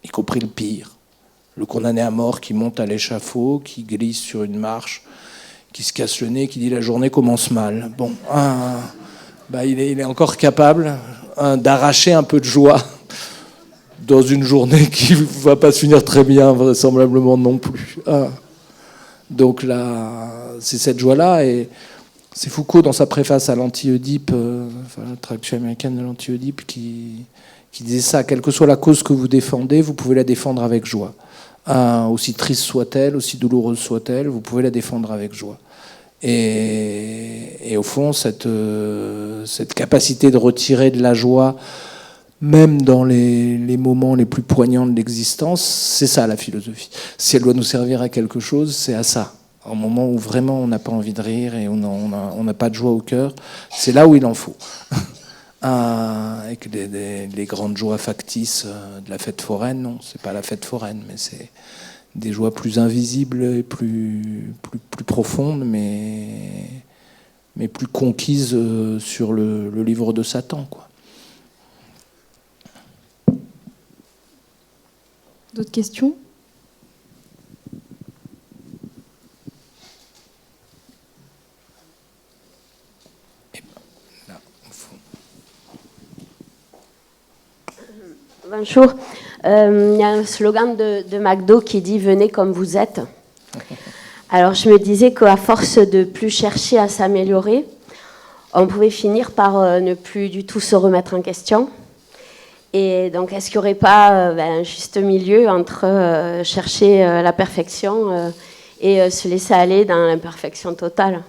y compris le pire. Le condamné à mort qui monte à l'échafaud, qui glisse sur une marche, qui se casse le nez, qui dit la journée commence mal. Bon, il est encore capable d'arracher un peu de joie dans une journée qui ne va pas se finir très bien, vraisemblablement non plus. Donc là, c'est cette joie-là, et c'est Foucault dans sa préface à l'Anti-Oedipe, la traduction américaine de l'Anti-Oedipe, qui disait ça: quelle que soit la cause que vous défendez, vous pouvez la défendre avec joie. Aussi triste soit-elle, aussi douloureuse soit-elle, vous pouvez la défendre avec joie. Et au fond, cette capacité de retirer de la joie, même dans les moments les plus poignants de l'existence, c'est ça la philosophie. Si elle doit nous servir à quelque chose, c'est à ça. Au moment où vraiment on n'a pas envie de rire et on n'a pas de joie au cœur, c'est là où il en faut. Avec les grandes joies factices de la fête foraine, non, c'est pas la fête foraine, mais c'est des joies plus invisibles et plus profondes, mais plus conquises sur le livre de Satan, quoi. D'autres questions ? Bonjour. Il y a un slogan de McDo qui dit « Venez comme vous êtes ». Alors je me disais qu'à force de plus chercher à s'améliorer, on pouvait finir par ne plus du tout se remettre en question. Et donc est-ce qu'il n'y aurait pas un juste milieu entre chercher la perfection et se laisser aller dans l'imperfection totale?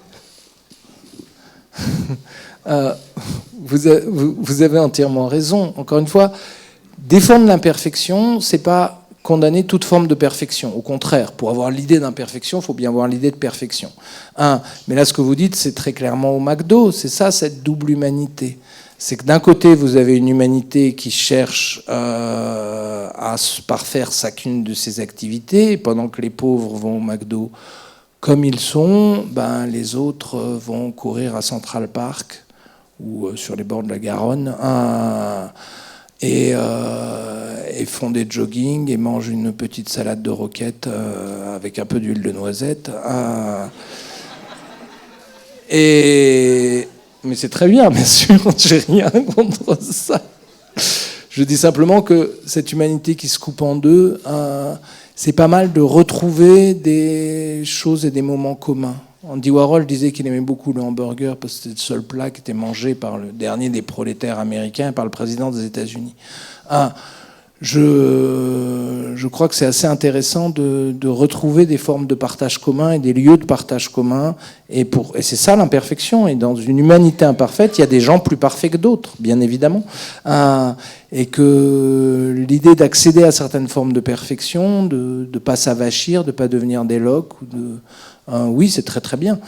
Vous avez entièrement raison. Encore une fois, défendre l'imperfection, c'est pas condamner toute forme de perfection. Au contraire, pour avoir l'idée d'imperfection, il faut bien avoir l'idée de perfection. Mais là, ce que vous dites, c'est très clairement au McDo. C'est ça, cette double humanité. C'est que d'un côté, vous avez une humanité qui cherche à parfaire chacune de ses activités, et pendant que les pauvres vont au McDo comme ils sont, les autres vont courir à Central Park ou sur les bords de la Garonne et font des jogging et mangent une petite salade de roquette avec un peu d'huile de noisette. Mais c'est très bien, bien sûr, j'ai rien contre ça. Je dis simplement que cette humanité qui se coupe en deux, c'est pas mal de retrouver des choses et des moments communs. Andy Warhol disait qu'il aimait beaucoup le hamburger parce que c'était le seul plat qui était mangé par le dernier des prolétaires américains et par le président des États-Unis. Je crois que c'est assez intéressant de retrouver des formes de partage commun et des lieux de partage commun. Et c'est ça l'imperfection. Et dans une humanité imparfaite, il y a des gens plus parfaits que d'autres, bien évidemment. Et que l'idée d'accéder à certaines formes de perfection, de ne pas s'avachir, de ne pas devenir des loques, oui, c'est très très bien.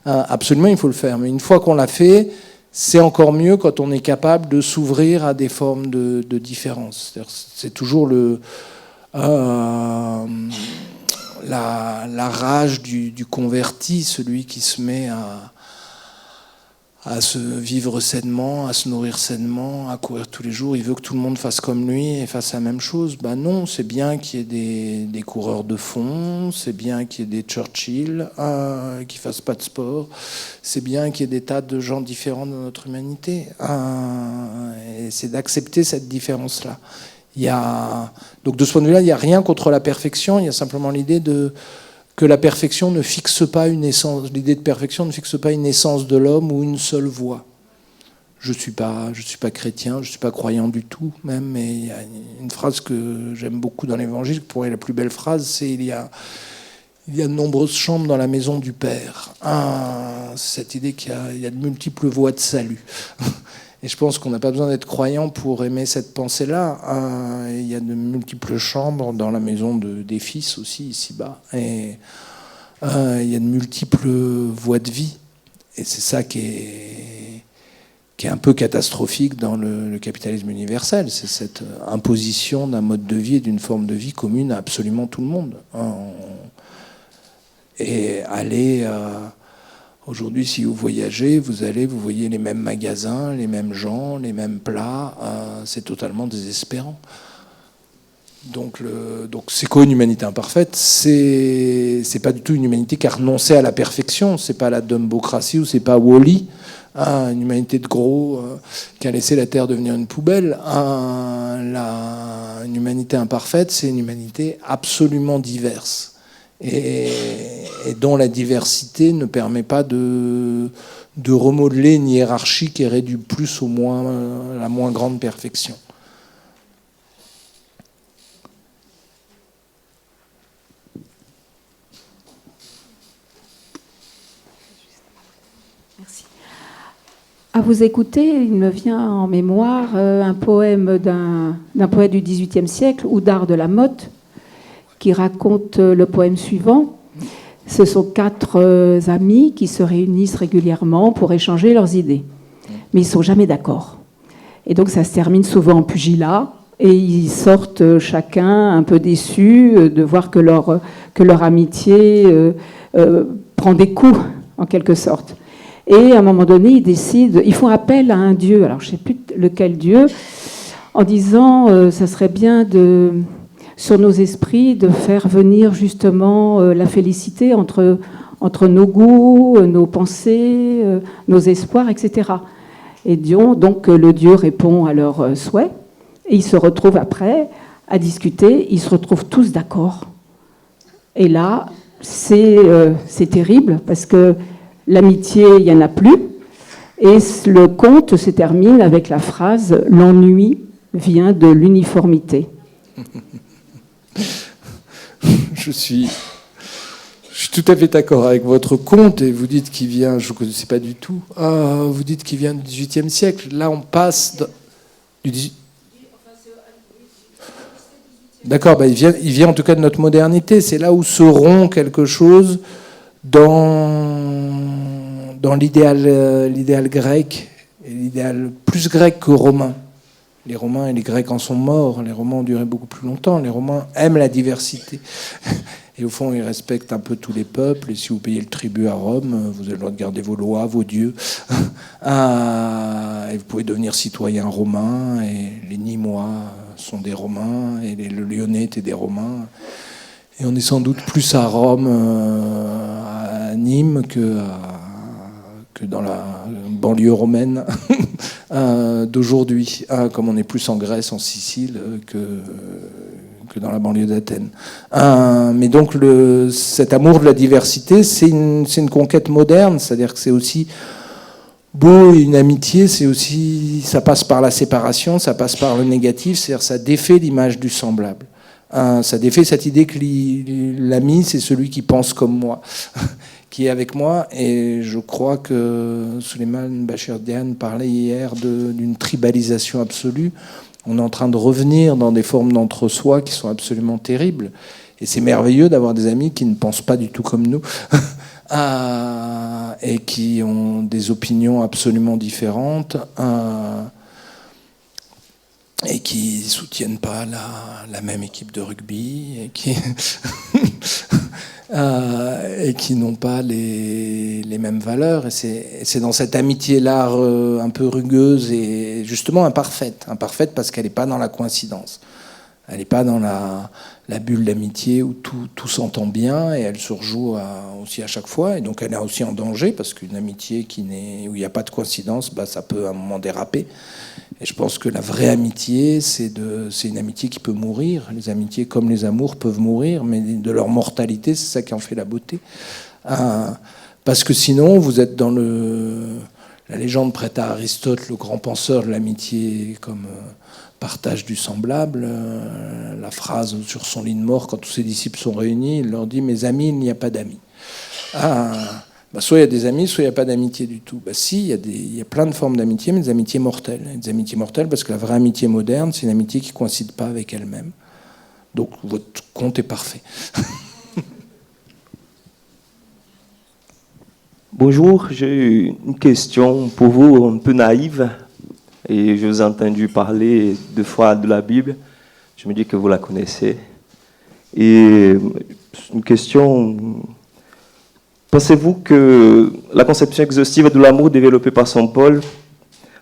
Absolument, il faut le faire. Mais une fois qu'on l'a fait, c'est encore mieux quand on est capable de s'ouvrir à des formes de différence. C'est toujours la rage du converti, celui qui se met à se vivre sainement, à se nourrir sainement, à courir tous les jours. Il veut que tout le monde fasse comme lui et fasse la même chose. Non, c'est bien qu'il y ait des coureurs de fond, c'est bien qu'il y ait des Churchill qui fassent pas de sport, c'est bien qu'il y ait des tas de gens différents dans notre humanité. Et c'est d'accepter cette différence-là. Donc de ce point de vue-là, il n'y a rien contre la perfection, il y a simplement l'idée que la perfection ne fixe pas une essence, l'idée de perfection ne fixe pas une essence de l'homme ou une seule voie. Je suis pas chrétien, je suis pas croyant du tout même, mais il y a une phrase que j'aime beaucoup dans l'Évangile, pour moi la plus belle phrase, c'est il y a de nombreuses chambres dans la maison du Père. Cette idée qu'il y a de multiples voies de salut. Et je pense qu'on n'a pas besoin d'être croyant pour aimer cette pensée-là. Il y a de multiples chambres dans la maison des fils aussi, ici-bas. Et il y a de multiples voies de vie. Et c'est ça qui est un peu catastrophique dans le capitalisme universel. C'est cette imposition d'un mode de vie et d'une forme de vie commune à absolument tout le monde. Et aller... Aujourd'hui, si vous voyagez, vous voyez les mêmes magasins, les mêmes gens, les mêmes plats. C'est totalement désespérant. Donc c'est quoi une humanité imparfaite ? C'est pas du tout une humanité qui a renoncé à la perfection. C'est pas la dumbocratie ou c'est pas Wall-E. Une humanité de gros qui a laissé la Terre devenir une poubelle. Une humanité imparfaite, c'est une humanité absolument diverse. Et dont la diversité ne permet pas de remodeler une hiérarchie qui irait du plus au moins la moins grande perfection. Merci. À vous écouter, il me vient en mémoire un poème d'un poète du XVIIIe siècle, Oudard de la Motte, qui raconte le poème suivant. Ce sont 4 amis qui se réunissent régulièrement pour échanger leurs idées. Mais ils ne sont jamais d'accord. Et donc ça se termine souvent en pugilat, et ils sortent chacun un peu déçus de voir que leur amitié prend des coups, en quelque sorte. Et à un moment donné, ils font appel à un dieu, alors je ne sais plus lequel dieu, en disant ça serait bien sur nos esprits, de faire venir justement la félicité entre nos goûts, nos pensées, nos espoirs, etc. Et donc le Dieu répond à leurs souhaits, et ils se retrouvent après à discuter, ils se retrouvent tous d'accord. Et là, c'est terrible parce que l'amitié, il n'y en a plus. Et le conte se termine avec la phrase « L'ennui vient de l'uniformité ». Je suis tout à fait d'accord avec votre conte, et vous dites qu'il vient, je ne connaissais pas du tout, vous dites qu'il vient du XVIIIe siècle. Là, on passe du XVIIIe. D'accord, il vient en tout cas de notre modernité. C'est là où se rompt quelque chose dans l'idéal grec, et l'idéal plus grec que romain. Les Romains et les Grecs en sont morts. Les Romains ont duré beaucoup plus longtemps. Les Romains aiment la diversité. Et au fond, ils respectent un peu tous les peuples. Et si vous payez le tribut à Rome, vous avez le droit de garder vos lois, vos dieux. Et vous pouvez devenir citoyen romain. Et les Nîmois sont des Romains. Et les Lyonnais étaient des Romains. Et on est sans doute plus à Rome, à Nîmes, que dans la banlieue romaine d'aujourd'hui, comme on est plus en Grèce, en Sicile, que dans la banlieue d'Athènes. Mais donc cet amour de la diversité, c'est une conquête moderne, c'est-à-dire que c'est aussi beau, une amitié, c'est aussi, ça passe par la séparation, ça passe par le négatif, c'est-à-dire ça défait l'image du semblable. Ça défait cette idée que l'ami, c'est celui qui pense comme moi, qui est avec moi. Et je crois que Souleymane Bachir-Diagne parlait hier d'une tribalisation absolue. On est en train de revenir dans des formes d'entre-soi qui sont absolument terribles. Et c'est merveilleux d'avoir des amis qui ne pensent pas du tout comme nous et qui ont des opinions absolument différentes. Et qui soutiennent pas la même équipe de rugby, et qui n'ont pas les mêmes valeurs. Et c'est dans cette amitié-là un peu rugueuse et justement imparfaite parce qu'elle n'est pas dans la coïncidence. Elle n'est pas dans la bulle d'amitié où tout s'entend bien, et elle se rejoue aussi à chaque fois. Et donc elle est aussi en danger, parce qu'une amitié où il n'y a pas de coïncidence, ça peut à un moment déraper. Et je pense que la vraie amitié, c'est une amitié qui peut mourir. Les amitiés, comme les amours, peuvent mourir, mais de leur mortalité, c'est ça qui en fait la beauté. Parce que sinon, vous êtes dans la légende prête à Aristote, le grand penseur de l'amitié comme partage du semblable. La phrase sur son lit de mort, quand tous ses disciples sont réunis, il leur dit « Mes amis, il n'y a pas d'amis ». Soit il y a des amis, soit il n'y a pas d'amitié du tout. Si, il y a plein de formes d'amitié, mais des amitiés mortelles. Des amitiés mortelles parce que la vraie amitié moderne, c'est une amitié qui ne coïncide pas avec elle-même. Donc votre compte est parfait. Bonjour, j'ai une question pour vous un peu naïve. Et je vous ai entendu parler 2 fois de la Bible. Je me dis que vous la connaissez. Et une question... Pensez-vous que la conception exhaustive de l'amour développée par Saint Paul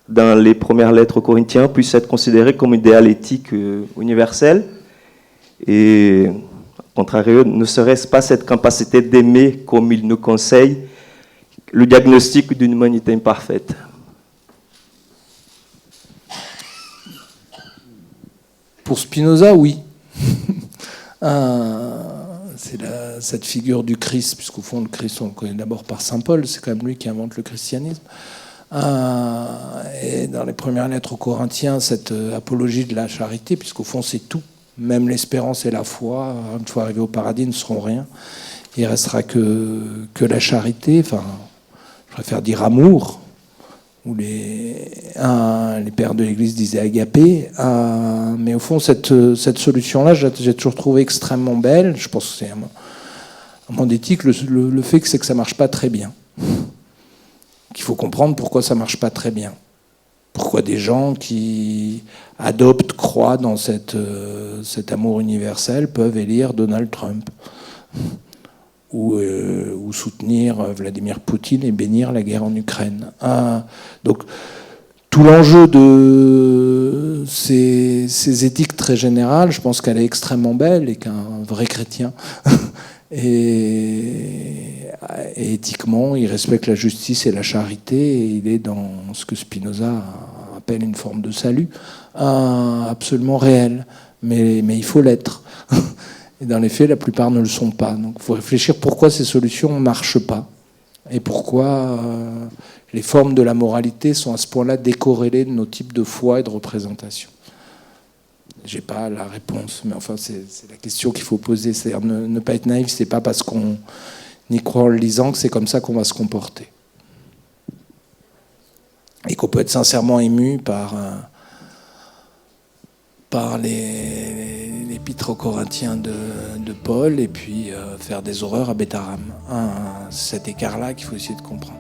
dans les premières lettres aux Corinthiens puisse être considérée comme idéal éthique universel? Et, au contraire, ne serait-ce pas cette capacité d'aimer comme il nous conseille le diagnostic d'une humanité imparfaite? Pour Spinoza, oui. C'est cette figure du Christ, puisqu'au fond, le Christ, on le connaît d'abord par saint Paul, c'est quand même lui qui invente le christianisme. Et dans les premières lettres aux Corinthiens, cette apologie de la charité, puisqu'au fond, c'est tout. Même l'espérance et la foi, une fois arrivés au paradis, ne seront rien. Il ne restera que la charité, enfin, je préfère dire amour, où les pères de l'Église disaient agapé. Mais au fond, cette solution-là, j'ai toujours trouvé extrêmement belle. Je pense que c'est un moment d'éthique. Le fait que c'est que ça ne marche pas très bien. Qu'il faut comprendre pourquoi ça ne marche pas très bien. Pourquoi des gens qui adoptent, croient dans cet amour universel peuvent élire Donald Trump ou soutenir Vladimir Poutine et bénir la guerre en Ukraine. Donc, tout l'enjeu de ces éthiques très générales, je pense qu'elle est extrêmement belle et qu'un vrai chrétien, et éthiquement, il respecte la justice et la charité, et il est dans ce que Spinoza appelle une forme de salut, absolument réel. Mais il faut l'être. Et dans les faits, la plupart ne le sont pas. Donc il faut réfléchir pourquoi ces solutions ne marchent pas et pourquoi les formes de la moralité sont à ce point-là décorrélées de nos types de foi et de représentation. Je n'ai pas la réponse, mais enfin c'est la question qu'il faut poser. C'est-à-dire ne pas être naïf, c'est pas parce qu'on y croit en le lisant que c'est comme ça qu'on va se comporter. Et qu'on peut être sincèrement ému par l'épître aux Corinthiens de Paul et puis faire des horreurs à Bétharam. C'est cet écart-là qu'il faut essayer de comprendre.